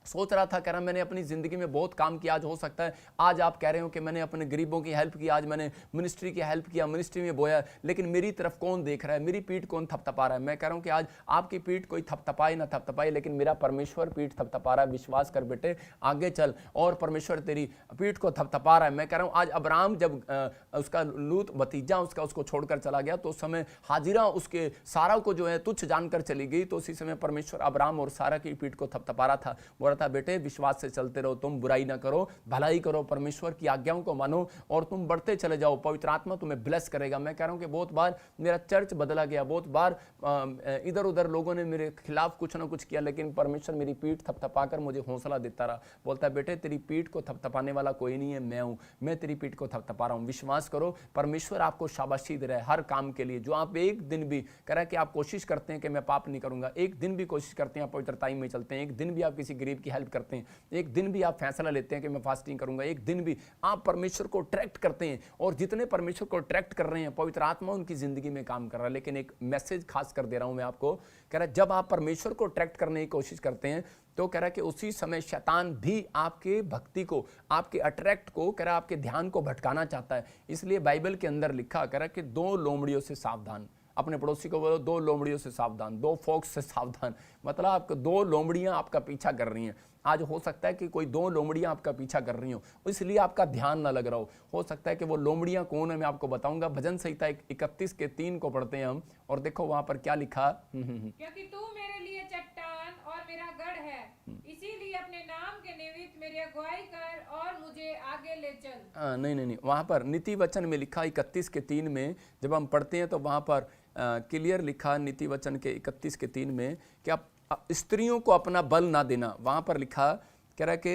सोच रहा था, कह रहा मैंने अपनी जिंदगी में बहुत काम किया, आज हो सकता है आज आप कह रहे हो कि मैंने अपने गरीबों की हेल्प की, आज मैंने मिनिस्ट्री की हेल्प किया, मिनिस्ट्री में बोया, लेकिन मेरी तरफ कौन देख रहा है, मेरी पीठ कौन थपथपा रहा है। मैं कह रहा हूं कि आज आपकी पीठ कोई थपथपाए ना थपथपाए, लेकिन मेरा परमेश्वर पीठ थपथपा रहा है। विश्वास कर बेटे, आगे चल और परमेश्वर तेरी पीठ को थपथपा रहा है। मैं कह रहा हूं आज अब्राहम जब उसका लूत भतीजा उसको छोड़कर चला गया तो उस समय हाजिरा उसके सारा को जो है तुच्छ जानकर चली गई, तो उसी समय परमेश्वर अब्राहम और सारा की पीठ को थपथपा रहा था। बोल रहा था बेटे विश्वास से चलते रहो, तुम बुराई ना करो, भलाई करो, परमेश्वर की आज्ञाओं को मानो और तुम बढ़ते चले जाओ, पवित्र आत्मा तुम्हें ब्लेस करेगा। मैं कह रहा हूं कि बहुत बार मेरा चर्च बदला गया, बहुत बार इधर उधर लोगों ने मेरे खिलाफ कुछ ना कुछ किया, लेकिन परमेश्वर मेरी पीठ थपथपाकर मुझे हौसला देता रहा। बोलता है बेटे तेरी पीठ को थपथपाने वाला कोई नहीं है, मैं हूं, मैं तेरी पीठ को थपथपा रहा हूं। विश्वास करो, परमेश्वर आपको शाबाशी दे रहा है हर काम के लिए। जो आप एक दिन भी कह रहा है कि आप कोशिश करते हैं कि मैं पाप नहीं करूंगा, एक दिन भी कोशिश करते हैं आप पवित्रता में चलते हैं, एक दिन भी आप किसी गरीब की हेल्प करते हैं, एक दिन भी आप फैसला लेते हैं कि मैं फास्टिंग करूंगा, एक दिन भी आप परमेश्वर को ट्रैक्ट करते हैं, और जितने परमेश्वर को ट्रैक्ट कर रहे हैं पवित्र आत्मा उनकी जिंदगी में काम कर रहा है। लेकिन एक मैसेज खास कर दे रहा हूं मैं आपको, कह रहा है जब आप परमेश्वर को ट्रैक्ट करने की कोशिश करते हैं तो कह रहा है कि उसी समय शैतान भी आपके भक्ति को, आपके अट्रैक्ट को, कह रहा है आपके ध्यान को भटकाना चाहता है। इसलिए बाइबल के अंदर लिखा, कह रहा है कि 2 लोमड़ियों से सावधान। अपने पड़ोसी को बोलो 2 लोमड़ियों से सावधान, 2 फॉक्स से सावधान। मतलब आपको 2 लोमड़ियां आपका पीछा कर रही हैं। आज हो सकता है कि कोई 2 लोमड़ियां आपका पीछा कर रही हो, इसलिए आपका ध्यान ना लग रहा हो सकता है कि वो लोमड़ियां कौन है मैं आपको बताऊंगा। भजन संहिता 31:3 को पढ़ते हैं हम, और देखो वहां पर क्या लिखा। क्योंकि तू मेरे लिए चट्टान और मेरा गढ़ है, इसीलिए अपने नाम के निमित्त मेरी अगुवाई कर और मुझे आगे ले चल। नहीं, वहां पर नीति वचन में लिखा 31:3 में जब हम पढ़ते हैं तो वहां पर क्लियर लिखा नीति वचन के 31:3 में कि आप स्त्रियों को अपना बल ना देना। वहां पर लिखा, कह रहा है कि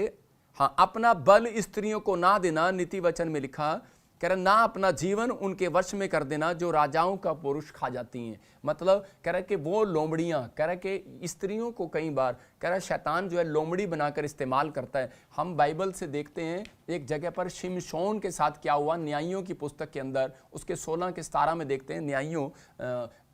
हाँ अपना बल स्त्रियों को ना देना। नीति वचन में लिखा कह रहा ना अपना जीवन उनके वश में कर देना जो राजाओं का पुरुष खा जाती हैं। मतलब कह रहा है कि वो लोमड़ियाँ, कह रहा है कि स्त्रियों को कई बार कह रहा है शैतान जो है लोमड़ी बनाकर इस्तेमाल करता है। हम बाइबल से देखते हैं एक जगह पर शिमशोन के साथ क्या हुआ, न्यायियों की पुस्तक के अंदर उसके 16 के 17 में देखते हैं, न्यायियों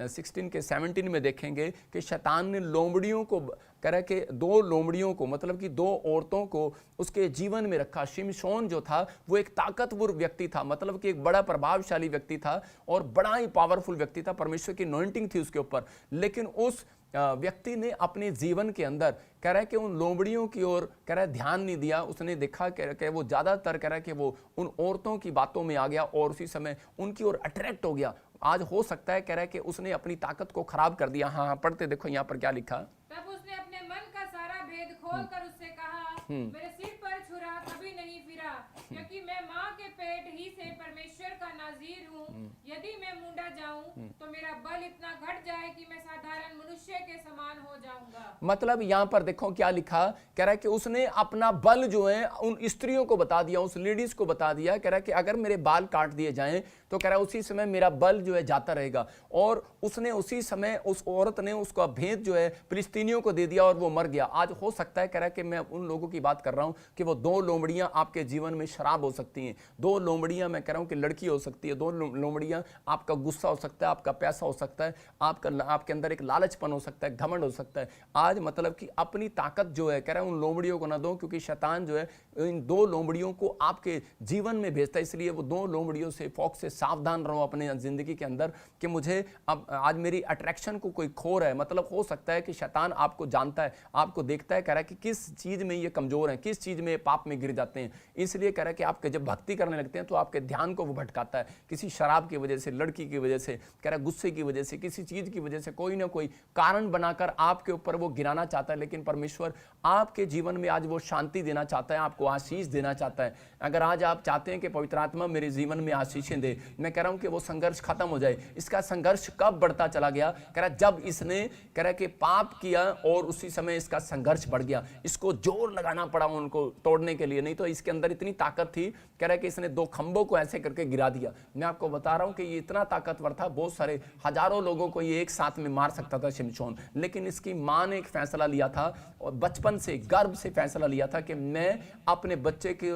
16 के 17 में देखेंगे कि शैतान ने लोमड़ियों को कह रहा है कि 2 लोमड़ियों को, मतलब कि 2 औरतों को उसके जीवन में रखा। शिमशोन जो था वो एक ताकतवर व्यक्ति था, मतलब कि एक बड़ा प्रभावशाली व्यक्ति था और बड़ा ही पावरफुल व्यक्ति था, परमेश्वर की अनॉइंटिंग थी उसके ऊपर। लेकिन उस व्यक्ति ने अपने जीवन के अंदर कह रहा है कि उन लोमड़ियों की ओर कह रहा है ध्यान नहीं दिया। उसने देखा कि वो ज़्यादातर कह रहा है कि वो उन औरतों की बातों में आ गया और उसी समय उनकी ओर अट्रैक्ट हो गया। आज हो सकता है कह रहा है कि उसने अपनी ताकत को खराब कर दिया। हाँ, पढ़ते देखो यहाँ पर क्या लिखा। तब उसने अपने मन का सारा भेद खोलकर उससे कहा, मेरे सिर पर छुरा कभी नहीं फिरा, क्योंकि मैं माँ के पेट ही से परमेश्वर का नाज़ीर हूँ। यदि मैं मुंडा जाऊं तो मेरा बल इतना घट जाए कि मैं साधारण मनुष्य के समान हो जाऊंगा। मतलब यहाँ पर देखो क्या लिखा, कह रहा है कि उसने अपना बल जो है उन स्त्रियों को बता दिया, उस लेडीज को बता दिया। कह रहा है कि अगर मेरे बाल काट दिए जाएं तो कह रहा है उसी समय मेरा बल जो है जाता रहेगा। और उसने उसी समय उस औरत ने उसका भेद जो है फिलिस्तीनियों को दे दिया और वो मर गया। आज हो सकता है कह रहा है कि मैं उन लोगों की बात कर रहा हूं कि वो 2 लोमड़ियां आपके जीवन में शराब हो सकती हैं, 2 लोमड़ियां मैं कह रहा हूं कि लड़की हो सकती है, 2 लोमड़ियां आपका गुस्सा हो सकता है, आपका पैसा हो सकता है, आपके अंदर एक लालचपन हो सकता है, घमंड हो सकता है। आज मतलब कि अपनी ताकत जो है कह रहा है उन लोमड़ियों को ना दो, क्योंकि शैतान जो है इन 2 लोमड़ियों को आपके जीवन में भेजता है। इसलिए वो 2 लोमड़ियों से फौक से सावधान रहो अपने जिंदगी के अंदर कि मुझे अब आज मेरी अट्रैक्शन को कोई खो रहा है। मतलब हो सकता है कि शैतान आपको जानता है, आपको देखता है, कह रहा है कि किस चीज में ये कमजोर है, किस चीज में ये पाप में गिर जाते हैं। इसलिए कह रहा है कि आपके जब भक्ति करने लगते हैं तो आपके ध्यान को वो भटकाता है, किसी शराब की वजह से, लड़की की वजह से, कह रहा है गुस्से की वजह से, किसी चीज की वजह से कोई ना कोई कारण बनाकर आपके ऊपर वो गिराना चाहता है। लेकिन परमेश्वर आपके जीवन में आज वो शांति देना चाहता है, आपको आशीष देना चाहता है। अगर आज आप चाहते हैं कि पवित्र आत्मा मेरे जीवन में आशीषें दे, मैं कह रहा हूं कि वो संघर्ष खत्म हो जाए। इसका संघर्ष कब बढ़ता चला गया, कह रहा जब इसने कह रहा कि पाप किया और उसी समय इसका संघर्ष बढ़ गया। इसको जोर लगाना पड़ा उनको तोड़ने के लिए, नहीं तो इसके अंदर इतनी ताकत थी, कह रहा कि इसने 2 खंभों को ऐसे करके गिरा दिया। मैं आपको बता रहा हूं कि ये इतना ताकतवर था, बहुत सारे हजारों लोगों को ये एक साथ में मार सकता था शिमशोन। लेकिन इसकी मां ने एक फैसला लिया था और बचपन से गर्भ से फैसला लिया था कि मैं अपने बच्चे के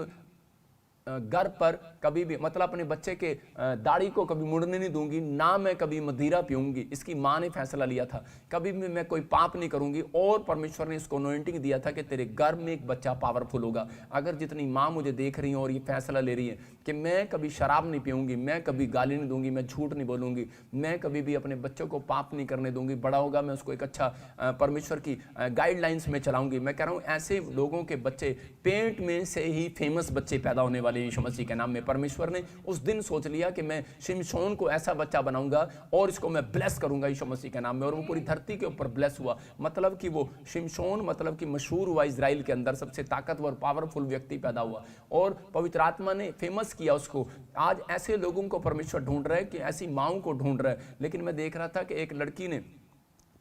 गर्भ पर कभी भी, मतलब अपने बच्चे के दाढ़ी को कभी मुड़ने नहीं दूंगी, ना मैं कभी मदिरा पीऊंगी। इसकी मां ने फैसला लिया था, कभी भी मैं कोई पाप नहीं करूंगी। और परमेश्वर ने इसको अनॉइंटिंग दिया था कि तेरे गर्भ में एक बच्चा पावरफुल होगा। अगर जितनी मां मुझे देख रही है और ये फैसला ले रही है कि मैं कभी शराब नहीं पीऊंगी, मैं कभी गाली नहीं दूंगी, मैं झूठ नहीं बोलूंगी, मैं कभी भी अपने बच्चों को पाप नहीं करने दूंगी, बड़ा होगा मैं उसको एक अच्छा परमेश्वर की गाइडलाइंस में चलाऊंगी। मैं कह रहा हूं ऐसे लोगों के बच्चे पेट में से ही फेमस बच्चे पैदा होने वाले यीशु मसीह के नाम में। परमेश्वर ने उस दिन सोच लिया कि मैं शिमशोन को ऐसा बच्चा बनाऊंगा और इसको मैं ब्लेस करूंगा यीशु मसीह के नाम में। और वो पूरी धरती के ऊपर ब्लेस हुआ। मतलब कि वो शिमशोन मतलब कि मशहूर हुआ, इजराइल के अंदर सबसे ताकतवर पावरफुल व्यक्ति पैदा हुआ और पवित्र आत्मा ने फेमस किया उसको। आज ऐसे लोगों को परमेश्वर ढूंढ रहा है, कि ऐसी माओं को ढूंढ रहा है। लेकिन मैं देख रहा था कि एक लड़की ने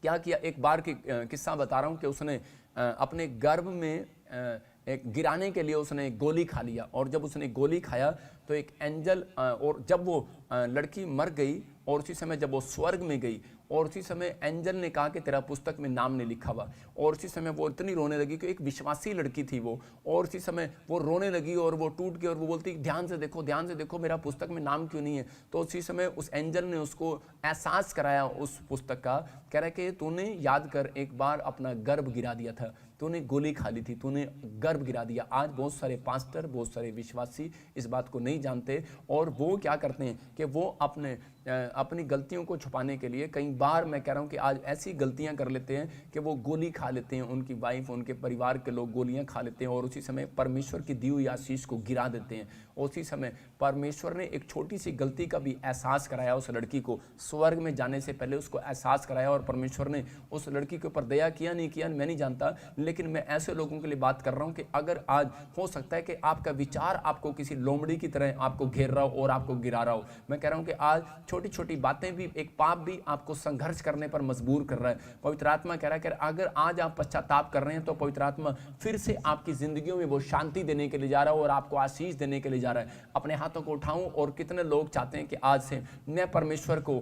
क्या किया, एक बार की किस्सा बता रहा हूं कि उसने अपने गर्भ में एक गिराने के लिए उसने गोली खा लिया। और जब उसने गोली खाया तो एक एंजल, और जब वो लड़की मर गई और उसी समय जब वो स्वर्ग में गई और उसी समय एंजल ने कहा कि तेरा पुस्तक में नाम नहीं लिखा हुआ। और उसी समय वो इतनी रोने लगी कि एक विश्वासी लड़की थी वो, और उसी समय वो रोने लगी और वो टूट गई और वो बोलती ध्यान से देखो मेरा पुस्तक में नाम क्यों नहीं है। तो उसी समय उस एंजल ने उसको एहसास कराया उस पुस्तक का, कह रहा है कि तूने याद कर एक बार अपना गर्भ गिरा दिया था, तूने गोली खा ली थी, तूने गर्भ गिरा दिया। आज बहुत सारे पास्टर, बहुत सारे विश्वासी इस बात को नहीं जानते और वो क्या करते हैं कि वो अपनी गलतियों को छुपाने के लिए कई बार, मैं कह रहा हूं कि आज ऐसी गलतियां कर लेते हैं कि वो गोली खा लेते हैं, उनकी वाइफ, उनके परिवार के लोग गोलियां खा लेते हैं और उसी समय परमेश्वर की दी हुई आशीष को गिरा देते हैं। उसी समय परमेश्वर ने एक छोटी सी गलती का भी एहसास कराया उस लड़की को, स्वर्ग में जाने से पहले उसको एहसास कराया। और परमेश्वर ने उस लड़की के ऊपर दया किया नहीं किया मैं नहीं जानता, लेकिन मैं ऐसे लोगों के लिए बात कर रहा हूं कि अगर आज हो सकता है कि आपका विचार आपको किसी लोमड़ी की तरह आपको घेर रहा हो और आपको गिरा रहा हो, मैं कह रहा हूं कि आज छोटी छोटी बातें भी, एक पाप भी आपको संघर्ष करने पर मजबूर कर रहा है। पवित्र आत्मा कह रहा है कि अगर आज आप पश्चाताप कर रहे हैं तो पवित्र आत्मा फिर से आपकी जिंदगियों में वो शांति देने के लिए जा रहा है और आपको आशीष देने के लिए जा रहा है। अपने हाथों को उठाऊं, और कितने लोग चाहते हैं कि आज से मैं परमेश्वर को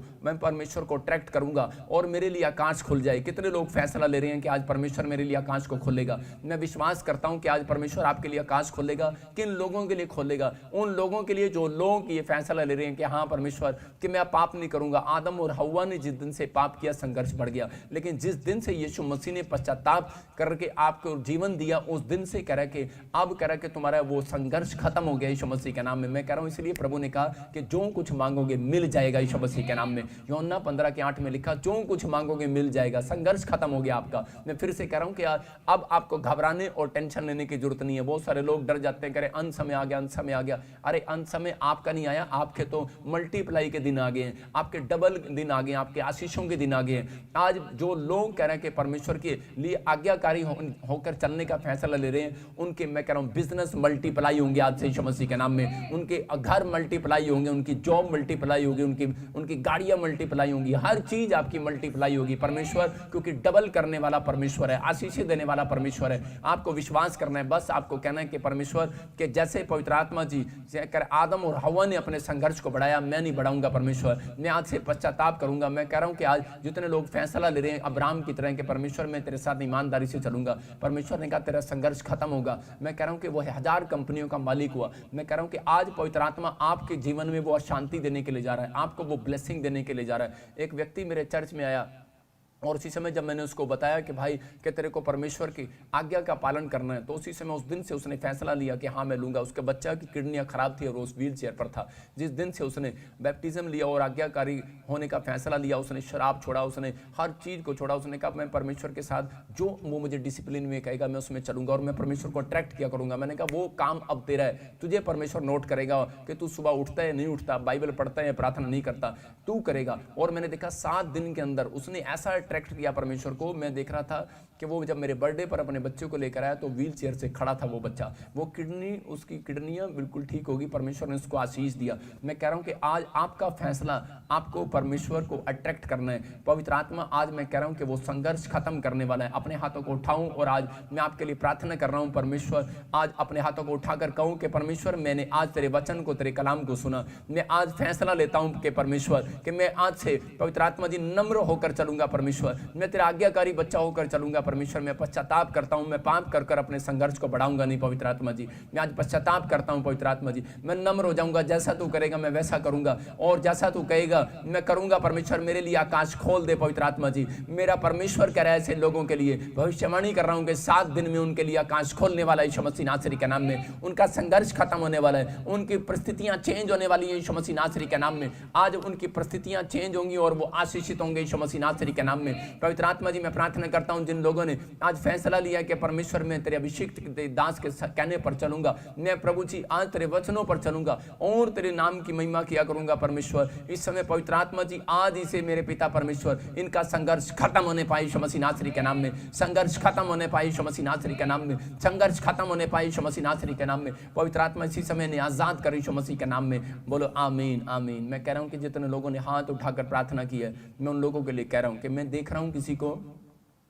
अट्रैक्ट करूंगा और मेरे लिए आकाश खुल जाए। कितने लोग फैसला ले रहे हैं कि आज परमेश्वर मेरे लिए आकाश को खोलेगा। मैं विश्वास करता हूं कि आज परमेश्वर आपके लिए आकाश खोलेगा। किन लोगों के लिए खोलेगा? उन लोगों के लिए जो लोग ये फैसला ले रहे हैं कि हाँ परमेश्वर, कि मैं पाप नहीं करूंगा। आदम और हव्वा ने जिस दिन से पाप किया, संघर्ष बढ़ गया, लेकिन जिस दिन से यीशु मसीह ने पश्चाताप करके आपको जीवन दिया, उस दिन से कह रहा है कि अब कह रहा है कि तुम्हारा वो संघर्ष खत्म हो गया यीशु मसीह के नाम में। मैं कह रहा हूं इसलिए प्रभु ने कहा कि जो कुछ मांगोगे मिल जाएगा यीशु मसीह के नाम में। यूहन्ना 15:8 में लिखा, जो कुछ मांगोगे मिल जाएगा। संघर्ष खत्म हो गया आपका। मैं फिर से कह रहा हूं कि अब आपको घबराने और टेंशन लेने की जरूरत नहीं है। बहुत सारे लोग डर जाते हैं, कह रहे अंत समय आ गया, अंत समय आ गया। अरे अंत समय आपका नहीं आया, आपके तो मल्टीप्लाई के दिन आ गए हैं, आपके डबल दिन आ गए, आपके आशीषों के दिन आ गए हैं। आज जो लोग कह रहे हैं कि परमेश्वर के लिए आज्ञाकारी होकर चलने का फैसला ले रहे हैं, उनके मैं कह रहा हूं बिजनेस मल्टीप्लाई होंगे आज से यीशु मसीह के नाम में। उनके घर मल्टीप्लाई होंगे, उनकी जॉब मल्टीप्लाई होगी, उनकी गाड़ियां मल्टीप्लाई होंगी, हर चीज आपकी मल्टीप्लाई होगी। परमेश्वर क्योंकि डबल करने वाला परमेश्वर है, आशीष देने वाला परमेश्वर है। आपको विश्वास करना है, बस आपको कहना है कि परमेश्वर के जैसे पवित्र आत्मा जी कर आदम और हव्वा ने अपने संघर्ष को बढ़ाया, मैं नहीं बढ़ाऊंगा परमेश्वर, मैं आज से पश्चाताप करूंगा। मैं कह रहा हूं कि आज जितने लोग फैसला ले रहे हैं अब्राहम की तरह कि परमेश्वर मैं तेरे साथ ईमानदारी से चलूंगा, परमेश्वर ने कहा तेरा संघर्ष खत्म होगा। मैं कह रहा हूं कि वो 1000 कंपनियों का मालिक हुआ। मैं कह रहा हूं कि आज पवित्र आत्मा आपके जीवन में वो शांति देने के लिए जा रहा है, आपको वो ब्लेसिंग देने के लिए जा रहा है। एक व्यक्ति मेरे चर्च में आया और उसी समय जब मैंने उसको बताया कि भाई कि तेरे को परमेश्वर की आज्ञा का पालन करना है, तो उसी समय उस दिन से उसने फैसला लिया कि हाँ मैं लूंगा। उसके बच्चा की किडनियां खराब थी और वो व्हील चेयर पर था। जिस दिन से उसने बैप्टिज्म लिया और आज्ञाकारी होने का फैसला लिया, उसने शराब छोड़ा, उसने हर चीज़ को छोड़ा। उसने कहा मैं परमेश्वर के साथ जो वो मुझे डिसिप्लिन में कहेगा मैं उसमें चलूंगा और मैं परमेश्वर को अट्रैक्ट किया करूंगा। मैंने कहा वो काम अब तेरा है, तुझे परमेश्वर नोट करेगा कि तू सुबह उठता है नहीं उठता, बाइबल पढ़ता है प्रार्थना नहीं करता, तू करेगा। और मैंने देखा 7 दिन के अंदर उसने ऐसा अट्रैक्ट किया परमेश्वर को। मैं देख रहा था कि वो जब मेरे बर्थडे पर अपने बच्चे को लेकर आया तो व्हील चेयर से खड़ा था वो बच्चा। वो उसकी किडनियां बिल्कुल ठीक होगी, परमेश्वर ने उसको आशीष दिया। मैं कह रहा हूं कि आज आपका फैसला आपको परमेश्वर को अट्रैक्ट करना है। पवित्र आत्मा आज मैं कह रहा हूं कि वो संघर्ष खत्म करने वाला है। अपने हाथों को उठाऊं और आज मैं आपके लिए प्रार्थना कर रहा हूं, परमेश्वर आज अपने हाथों को उठाकर कहूं कि परमेश्वर मैंने आज तेरे वचन को, तेरे कलाम को सुना। मैं आज फैसला लेता हूं कि परमेश्वर कि मैं आज से पवित्र आत्मा जी नम्र होकर चलूंगा। परमेश्वर मैं तेरा आज्ञाकारी बच्चा होकर चलूंगा। परमेश्वर मैं पश्चाताप करता हूं, मैं पाप कर अपने संघर्ष को बढ़ाऊंगा नहीं। पवित्र आत्मा जी मैं आज पश्चाताप करता हूं। पवित्र आत्मा जी मैं नम्र हो जाऊंगा, जैसा तू करेगा मैं वैसा करूंगा और जैसा तू कहेगा मैं करूंगा। परमेश्वर मेरे लिए आकाश खोल दे। पवित्र आत्मा जी मेरा परमेश्वर कह रहा है ऐसे लोगों के लिए भविष्यवाणी कर रहा हूं कि 7 दिन में उनके लिए आकाश खोलने वाला है यीशु मसीह नासरी के नाम में। उनका संघर्ष खत्म होने वाला है, उनकी परिस्थितियां चेंज होने वाली है यीशु मसीह नासरी के नाम में। आज उनकी परिस्थितियां चेंज होंगी और वो आशीषित होंगे यीशु मसीह नासरी के नाम में। पवित्र आत्मा जी मैं प्रार्थना करता हूं जिन लोगों ने आज फैसला लिया कि परमेश्वर मैं तेरे अभिषिक्त दास के कहने पर चलूंगा, मैं प्रभु जी आज तेरे वचनों पर चलूंगा और तेरे नाम की महिमा किया करूंगा। परमेश्वर इस समय पवित्र आत्मा जी आज इसे मेरे पिता परमेश्वर इनका संघर्ष खत्म होने पाए यीशु मसीह नासरी के नाम में। संघर्ष खत्म होने पाए यीशु मसीह नासरी के नाम में। संघर्ष खत्म होने पाए यीशु मसीह नासरी के नाम में। पवित्र आत्मा इसी समय ने आजाद कर यीशु मसीह के नाम में। बोलो आमीन आमीन। मैं कह रहा हूं कि जितने लोगों ने हाथ उठाकर प्रार्थना की है, मैं उन लोगों के लिए कह रहा हूं कि मैं देख रहा हूं किसी को,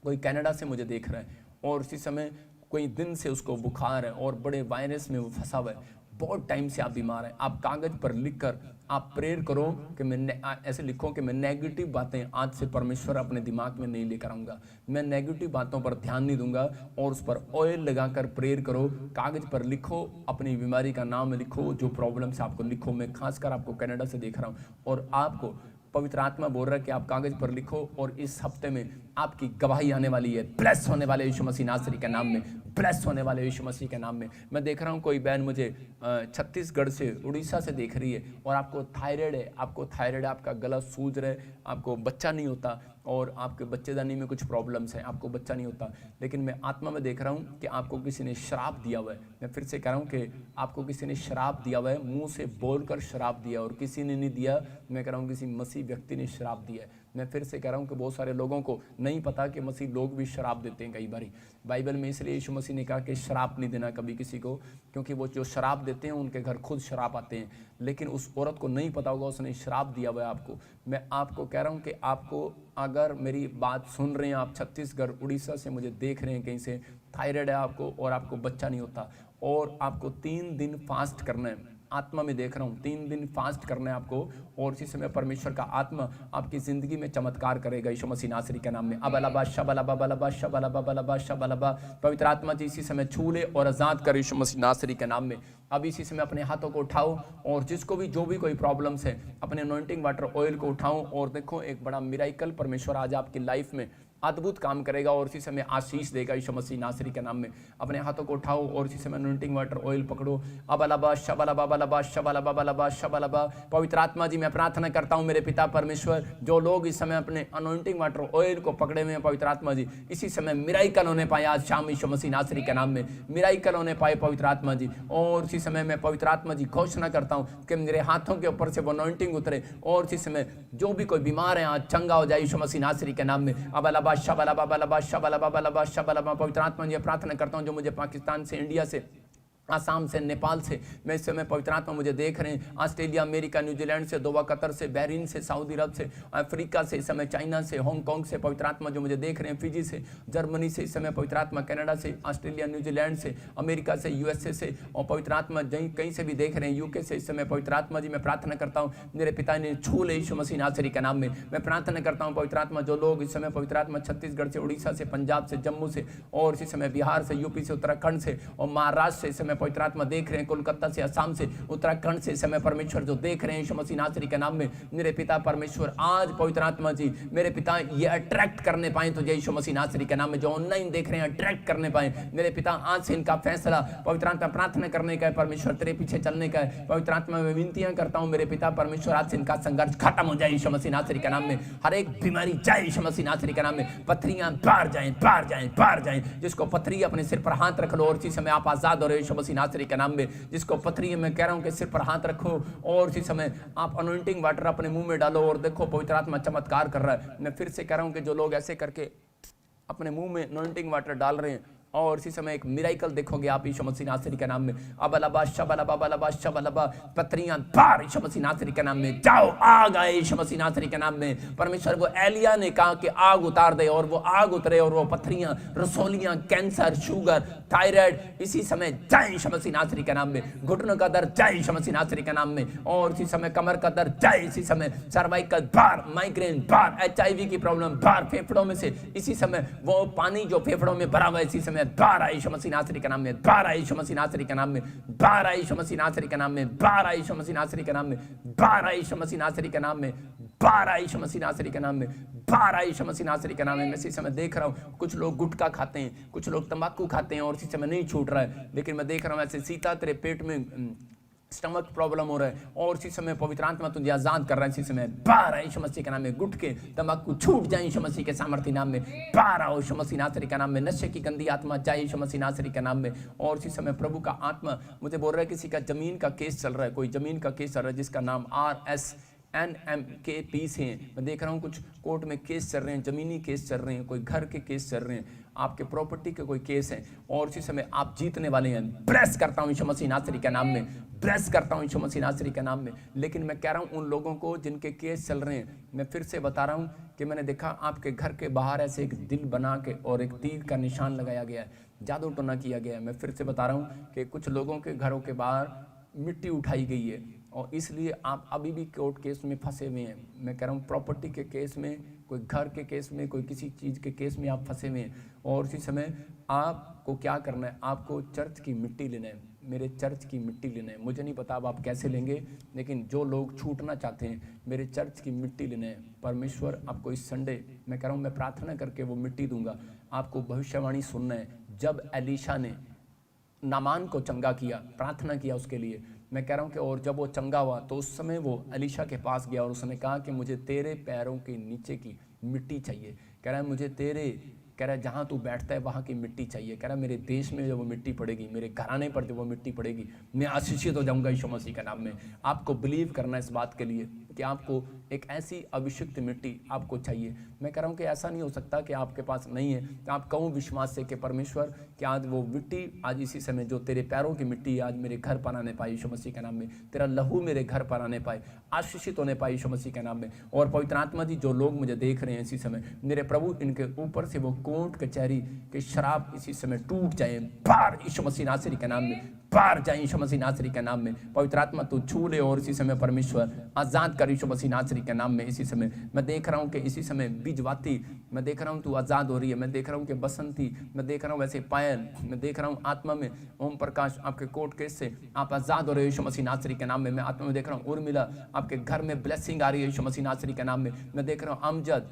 कोई कनाडा से मुझे देख रहा है और उसी समय कोई दिन से उसको बुखार है और बड़े वायरस में वो फंसा हुआ है, बहुत टाइम से आप बीमार हैं। आप कागज पर लिखकर आप प्रेयर करो कि मैं ऐसे लिखो कि मैं नेगेटिव बातें आज से परमेश्वर अपने दिमाग में नहीं लेकर आऊँगा, मैं नेगेटिव बातों पर ध्यान नहीं दूंगा और उस पर ऑयल लगाकर प्रेयर करो। कागज पर लिखो, अपनी बीमारी का नाम लिखो, जो प्रॉब्लम से आपको लिखो। मैं खासकर आपको कनाडा से देख रहा हूँ और आपको पवित्र आत्मा बोल रहा है कि आप कागज पर लिखो और इस हफ्ते में आपकी गवाही आने वाली है। ब्लेस होने वाले यीशु मसीह नासरी के नाम में, ब्लेस होने वाले यीशु मसीह के नाम में। मैं देख रहा हूँ कोई बहन मुझे छत्तीसगढ़ से, उड़ीसा से देख रही है और आपको थायराइड है, आपका गला सूज रहा है, आपको बच्चा नहीं होता और आपके बच्चेदानी में कुछ प्रॉब्लम्स हैं, आपको बच्चा नहीं होता। लेकिन मैं आत्मा में देख रहा हूँ कि आपको किसी ने शराब दिया हुआ है। मैं फिर से कह रहा हूँ कि आपको किसी ने शराब दिया हुआ है, मुंह से बोलकर शराब दिया और किसी ने नहीं दिया। मैं कह रहा हूँ किसी मसीह व्यक्ति ने शराब दिया है। मैं फिर से कह रहा हूँ कि बहुत सारे लोगों को नहीं पता कि मसीह लोग भी शराब देते हैं कई बारी। बाइबल में इसलिए यीशु मसीह ने कहा कि शराब नहीं देना कभी किसी को, क्योंकि वो जो शराब देते हैं उनके घर खुद शराब आते हैं। लेकिन उस औरत को नहीं पता होगा उसने शराब दिया हुआ है आपको। मैं आपको कह रहा हूँ कि आपको, अगर मेरी बात सुन रहे हैं आप, छत्तीसगढ़ उड़ीसा से मुझे देख रहे हैं कहीं से, थायराइड है आपको और आपको बच्चा नहीं होता, और आपको 3 दिन फास्ट करना है, आत्मा में देख रहा हूँ 3 दिन फास्ट करना है आपको, और इसी समय परमेश्वर का आत्मा आपकी ज़िंदगी में चमत्कार करेगा यीशु मसीह नासरी के नाम में। अबलबा शबलबा बलबा शबलबा बलबा शबलबा, पवित्र आत्मा जी इसी समय छू ले और आज़ाद कर यीशु मसीह नासरी के नाम में। अब इसी समय अपने हाथों को उठाओ और जिसको भी जो भी कोई प्रॉब्लम्स है अपने अनॉइंटिंग वाटर ऑयल को उठाओ, और देखो एक बड़ा मिराइकल परमेश्वर आज आपकी लाइफ में अद्भुत काम करेगा और इसी समय आशीष देगा यीशु मसीह नासरी के नाम में। अपने हाथों को उठाओ और इसी समय अनॉइंटिंग वाटर ऑयल पकड़ो। अबलबा शबलबा बलबा शबलबा बलबा शबलबा। पवित्र आत्मा जी मैं प्रार्थना करता हूँ मेरे पिता परमेश्वर, जो लोग इस समय अपने अनॉइंटिंग वाटर ऑयल को पकड़े हुए हैं पवित्र आत्मा जी, इसी समय मिराइकल होने पाए आज शाम यीशु मसीह नासरी के नाम में, मिराइकल होने पाए पवित्र आत्मा जी। और इसी समय मैं पवित्र आत्मा जी घोषणा करता हूँ कि मेरे हाथों के ऊपर से वो अनॉइंटिंग उतरे, और इसी समय जो भी कोई बीमार है आज चंगा हो जाए यीशु मसीह नासरी के नाम में। अबलबा शबलबा बलबा शबलबा बलबा शबलबा। पवित्र आत्मा जी प्रार्थना करता हूँ जो मुझे पाकिस्तान से, इंडिया से, आसाम से, नेपाल से, मैं इस समय पवित्र आत्मा मुझे देख रहे हैं, ऑस्ट्रेलिया, अमेरिका, न्यूजीलैंड से, दोबा, कतर से, बहरीन से, सऊदी अरब से, अफ्रीका से, इस समय चाइना से, हांगकांग से, पवित्र आत्मा जो मुझे देख रहे हैं, फिजी से, जर्मनी से, इस समय पवित्र आत्मा कनाडा से, ऑस्ट्रेलिया, न्यूजीलैंड से, अमेरिका से, यूएसए से, और पवित्र आत्मा कहीं से भी देख रहे हैं, यूके से, इस समय पवित्र आत्मा जी मैं प्रार्थना करता हूँ मेरे पिता ने छू ले यीशु मसीह नासरी के नाम में। मैं प्रार्थना करता हूँ पवित्र आत्मा जो लोग इस समय पवित्र आत्मा छत्तीसगढ़ से, उड़ीसा से, पंजाब से, जम्मू से, और इसी समय बिहार से, यूपी से, उत्तराखंड से और महाराष्ट्र से इस समय पवित्र आत्मा देख रहे हैं, कोलकाता से, असम से, उत्तराखंड से, इस समय परमेश्वर जो देख रहे हैं यीशु मसीह नासरी के नाम में, मेरे पिता परमेश्वर आज पवित्र आत्मा जी मेरे पिता ये अट्रैक्ट करने पाए तो यीशु मसीह नासरी के नाम में, जो ऑनलाइन देख रहे हैं अट्रैक्ट करने पाए मेरे पिता, आज से इनका फैसला पवित्र आत्मा प्रार्थना करने का है परमेश्वर, तेरे पीछे चलने का है पवित्र आत्मा में विनतियां करता हूं मेरे पिता परमेश्वर, आज से इनका संघर्ष खत्म हो जाए यीशु मसीह नासरी के नाम में, हर एक बीमारी जाए यीशु मसीह नासरी के नाम में, पथरियां बाहर जाएं, बाहर जाएं, बाहर जाएं, जिसको पथरी अपने सिर पर हाथ रख लो और इसी समय आप आजाद हो रहे यीशु मसीह नासरी के नाम में, जिसको पथरी मैं कह रहा हूं कि सिर पर हाथ रखो और इसी समय आप अनॉइंटिंग वाटर अपने मुंह में डालो और देखो पवित्र आत्मा चमत्कार कर रहा है। मैं फिर से कह रहा हूं कि जो लोग ऐसे करके अपने मुंह में अनॉइंटिंग वाटर डाल रहे हैं और इसी समय एक मिराइकल देखोगे आप यीशु मसीह नासरी के नाम में। अबलबा शबलबा बलबा शबलबा, पत्रियां बाहर यीशु मसीह नासरी के नाम में, जाओ आग आए यीशु मसीह नासरी के नाम में। परमेश्वर वो एलिया ने कहा कि आग उतार दे और वो आग उतरे और वो पत्थरियां, रसोलियां, कैंसर, शुगर, थायराइड इसी समय जाए यीशु मसीह नासरी के नाम में। घुटनों का दर्द जाए यीशु मसीह नासरी के नाम में और इसी समय कमर का दर्द जाए इसी समय, सर्वाइकल बाहर, माइग्रेन बाहर, HIV की प्रॉब्लम बाहर, फेफड़ों में से इसी समय वो पानी जो फेफड़ों में भरा हुआ है इसी समय बाहर आए यीशु मसीह नासरी के नाम में, बाहर आए यीशु मसीह नासरी के नाम में, बाहर आए यीशु मसीह नासरी के नाम में, बाहर आए यीशु मसीह नासरी के नाम में, बाहर आए यीशु मसीह नासरी के नाम में, बाहर आए यीशु मसीह नासरी के नाम में, बाहर आए यीशु मसीह नासरी के नाम में। मैं इसी समय देख रहा हूँ कुछ लोग गुटखा खाते हैं, कुछ लोग तंबाकू खाते हैं और इसी समय नहीं छूट रहा है, लेकिन मैं देख रहा हूँ ऐसे सीता तेरे पेट में स्टमक प्रॉब्लम हो रहा है और इसी समय पवित्र आत्मा तुझे आजाद कर रहा है इसी समय, बाहर आए यीशु मसीह के नाम में। गुटके तंबाकू छूट जाए यीशु मसीह के सामर्थ्य नाम में, बाहर आओ यीशु मसीह नासरी के नाम में। नशे की गंदी आत्मा जाए यीशु मसीह नासरी के नाम में और इसी समय प्रभु का आत्मा मुझे बोल रहा है किसी का जमीन का केस चल रहा है, कोई जमीन का केस चल रहा है जिसका नाम RSNMKP से है। मैं देख रहा हूँ कुछ कोर्ट में केस चल रहे हैं, जमीनी केस चल रहे हैं, कोई घर के केस चल रहे हैं, आपके प्रॉपर्टी के कोई केस हैं और इसी समय आप जीतने वाले हैं। ब्लेस करता हूँ यीशु मसीह नासरी के नाम में, ब्लेस करता हूँ यीशु मसीह नासरी के नाम में। लेकिन मैं कह रहा हूँ उन लोगों को जिनके केस चल रहे हैं, मैं फिर से बता रहा हूँ कि मैंने देखा आपके घर के बाहर ऐसे एक दिल बना के और एक तीर का निशान लगाया गया है, जादू टोना किया गया है। मैं फिर से बता रहा हूँ कि कुछ लोगों के घरों के बाहर मिट्टी उठाई गई है और इसलिए आप अभी भी कोर्ट केस में फंसे हुए हैं। मैं कह रहा हूँ प्रॉपर्टी के केस में, कोई घर के केस में, कोई किसी चीज़ के केस में आप फंसे हुए हैं और इसी समय आपको क्या करना है, आपको चर्च की मिट्टी लेना है, मेरे चर्च की मिट्टी लेना है। मुझे नहीं पता अब आप कैसे लेंगे, लेकिन जो लोग छूटना चाहते हैं मेरे चर्च की मिट्टी लेना है। परमेश्वर आपको इस संडे मैं कह रहा हूँ मैं प्रार्थना करके वो मिट्टी दूंगा। आपको भविष्यवाणी सुनना है। जब एलीशा ने नामान को चंगा किया, प्रार्थना किया उसके लिए, मैं कह रहा हूँ कि और जब वो चंगा हुआ तो उस समय वो एलीशा के पास गया और उसने कहा कि मुझे तेरे पैरों के नीचे की मिट्टी चाहिए। कह रहा है मुझे तेरे कह रहा है जहाँ तू बैठता है वहाँ की मिट्टी चाहिए। कह रहा है मेरे देश में जो वो मिट्टी पड़ेगी, मेरे घराने पर जो वो मिट्टी पड़ेगी, मैं आशीषित हो जाऊँगा यीशु मसीह के नाम में। आपको बिलीव करना है इस बात के लिए कि आपको एक ऐसी अभिषिक्त मिट्टी आपको चाहिए। मैं कह रहा हूँ कि ऐसा नहीं हो सकता कि आपके पास नहीं है। तो आप कहूँ विश्वास से कि परमेश्वर कि आज वो मिट्टी आज इसी समय जो तेरे पैरों की मिट्टी आज मेरे घर पर आने पाए यीशु मसीह के नाम में, तेरा लहू मेरे घर पर आने पाए, आशीषित होने पाए यीशु मसीह के नाम में। और पवित्र आत्मा जी जो लोग मुझे देख रहे हैं इसी समय, मेरे प्रभु इनके ऊपर से वो कोर्ट कचहरी के शराब इसी समय टूट जाए बाहर यीशु मसीह नासरी के नाम में, बाहर जाए यीशु मसीह नासरी के नाम में। पवित्र आत्मा तू छू ले और इसी समय परमेश्वर आजाद कर यीशु मसीह नासरी के नाम में। इसी समय मैं देख रहा हूँ कि इसी समय बीजवाती, मैं देख रहा हूँ तू आजाद हो रही है। मैं देख रहा हूँ कि बसंती, मैं देख रहा हूँ वैसे पायल, मैं देख रहा हूँ आत्मा में ओम प्रकाश आपके कोर्ट केस से आप आजाद हो रहे हो यीशु मसीह नासरी के नाम में। मैं आत्मा में देख रहा हूँ उर्मिला, आपके घर में ब्लेसिंग आ रही है यीशु मसीह नासरी के नाम में। मैं देख रहा हूँ अमजद,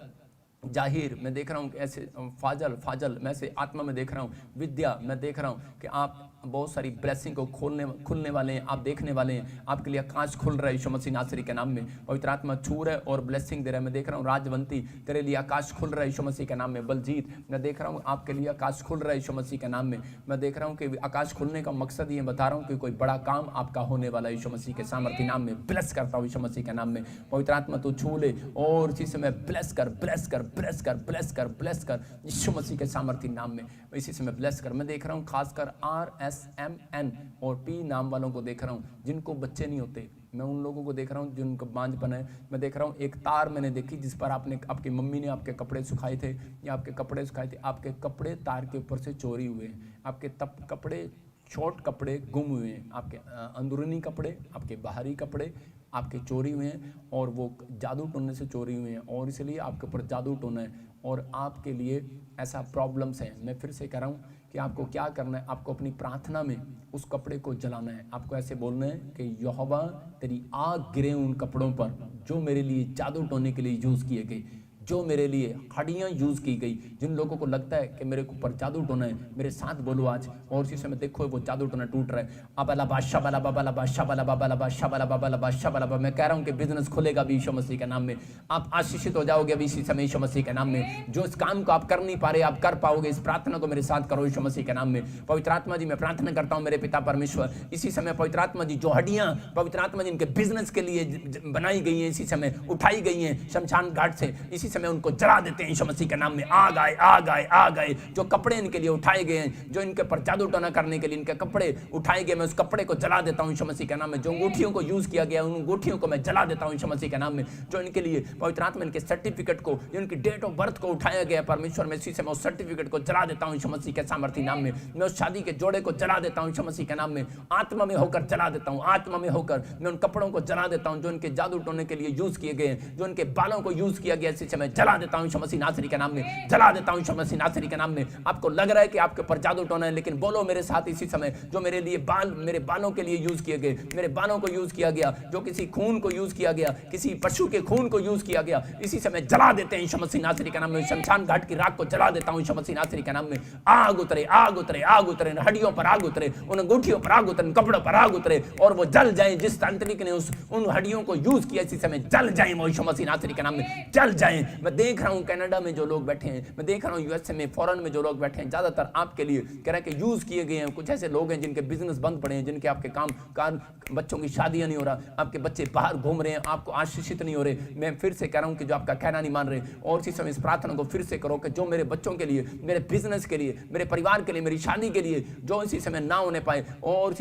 जाहिर, मैं देख रहा हूँ ऐसे फाजल मैं से आत्मा में देख रहा हूँ विद्या, मैं देख रहा हूँ कि आप बहुत सारी ब्लेसिंग को खुलने वाले हैं, आप देखने वाले हैं, आपके लिए आकाश खुल रहा है यीशु मसीह नासरी के नाम में। पवित्र आत्मा छू रहा है और ब्लेसिंग दे रहा है। मैं देख रहा हूँ राजवंती, तेरे लिए आकाश खुल रहा है यीशु मसीह के नाम में। बलजीत, मैं देख रहा हूँ आपके लिए आकाश खुल रहा है यीशु मसीह के नाम में। मैं देख रहा हूँ कि आकाश खुलने का मकसद ये बता रहा हूँ कि कोई बड़ा काम आपका होने वाला है यीशु मसीह के सामर्थ्य नाम में। ब्लेस करता हूँ यीशु मसीह के नाम में। पवित्र आत्मा तू छू ले और इसी समय ब्लेस कर यीशु मसीह के सामर्थ्य नाम में। इसी समय ब्लेस कर। मैं देख रहा हूँ खासकर RSMN और P नाम वालों को देख रहा हूँ जिनको बच्चे नहीं होते। मैं उन लोगों को देख रहा हूँ जिनको बांझपन है। मैं देख रहा हूँ एक तार मैंने देखी जिस पर आपकी मम्मी ने आपके कपड़े सुखाए थे या आपके कपड़े सुखाए थे। आपके कपड़े तार के ऊपर से चोरी हुए हैं। आपके कपड़े शॉर्ट कपड़े गुम हुए हैं। आपके अंदरूनी कपड़े, आपके बाहरी कपड़े आपके चोरी हुए हैं और वो जादू टोने से चोरी हुए हैं और इसलिए आपके ऊपर जादू टोना है और आपके लिए ऐसा प्रॉब्लम्स है। मैं फिर से कह रहा हूँ कि आपको क्या करना है, आपको अपनी प्रार्थना में उस कपड़े को जलाना है। आपको ऐसे बोलना है कि यहोवा तेरी आग गिरे उन कपड़ों पर जो मेरे लिए जादू टोने के लिए यूज़ किए गए, जो मेरे लिए हड्डियाँ यूज़ की गई। जिन लोगों को लगता है कि मेरे ऊपर जादू टोना है, मेरे साथ बोलो आज और इसी समय देखो वो जादू टोना टूट रहा है। अबला बादशाह बाला बाबा बादशाह बाला बाबा बादशाह बाला बाबा बादशाह बाला। मैं कह रहा हूँ कि बिजनेस खुलेगा भी यीशु मसीह के नाम में। आप आशीषित हो जाओगे अभी इसी समय यीशु मसीह के नाम में। जो इस काम को आप कर नहीं पा रहे आप कर पाओगे। इस प्रार्थना को मेरे साथ करो यीशु मसीह के नाम में। पवित्र आत्मा जी मैं प्रार्थना करता हूँ मेरे पिता परमेश्वर, इसी समय पवित्र आत्मा जी जो हड्डियाँ पवित्र आत्मा जी इनके बिजनेस के लिए बनाई गई हैं, इसी समय उठाई गई हैं शमशान घाट से, इसी समय उनको जला देते हैं यीशु मसीह के नाम में। आग आए। जो कपड़े इनके लिए उठाए गए हैं, जो इनके पर जादू टोना करने के लिए इनके कपड़े उठाए गए, मैं उस कपड़े को जला देता हूँ यीशु मसीह के नाम में। जो अंगूठियों को यूज किया गया उन अंगूठियों को मैं जला देता हूँ यीशु मसीह के नाम में। जो इनके लिए पवित्र आत्मा इनके सर्टिफिकेट को, इनकी डेट ऑफ बर्थ को उठाया गया परमेश्वर, मैं इसी समय उस सर्टिफिकेट को जला देता हूँ यीशु मसीह के सामर्थ्य नाम में। मैं उस शादी के जोड़े को जला देता हूँ यीशु मसीह के नाम में। आत्मा में होकर जला देता हूँ, आत्मा में होकर मैं उन कपड़ों को जला देता हूँ जो इनके जादू टोने के लिए यूज किए गए हैं, जो इनके बालों को यूज किया गया, इसी समय जला देता हूँ यीशु मसीह नासरी के नाम में। जला देता हूं यीशु मसीह नासरी के नाम में। आपको लग रहा है कि आपके ऊपर जादू टोना है, लेकिन बोलो मेरे साथ इसी समय, जो मेरे लिए मेरे बालों के लिए यूज किए गए, मेरे बालों को यूज किया गया, जो किसी खून को यूज किया गया, किसी पशु के खून को यूज किया गया, इसी समय जला देते हैं यीशु मसीह नासरी के नाम में। शमशान घाट की राख को जला देता हूं यीशु मसीह नासरी के नाम में। आग उतरे, हड्डियों पर आग उतरे, उन अंगूठियों पर आग उतरे, कपड़ों पर आग उतरे और वो जल जाए। जिस तांत्रिक ने उन हड्डियों को यूज किया इसी समय जल जाए वो यीशु मसीह नासरी के नाम में, जल जाए। मैं देख रहा हूं कनाडा में जो लोग बैठे हैं, मैं देख रहा हूं यूएसए में, फॉरेन में जो लोग बैठे हैं, ज्यादातर आपके लिए कह रहे हैं कि यूज किए गए हैं। कुछ ऐसे लोग हैं जिनके बिजनेस बंद पड़े हैं, जिनके आपके काम कार, बच्चों की शादियां नहीं हो रहा, आपके बच्चे बाहर घूम रहे हैं, आपको आशीषित नहीं हो रहे। मैं फिर से कह रहा हूं कि जो आपका कहना नहीं मान रहे, और इसी समय इस प्रार्थना को फिर से करो कि जो मेरे बच्चों के लिए, मेरे बिजनेस के लिए, मेरे परिवार के लिए, मेरी शादी के लिए जो इसी समय ना होने पाए, और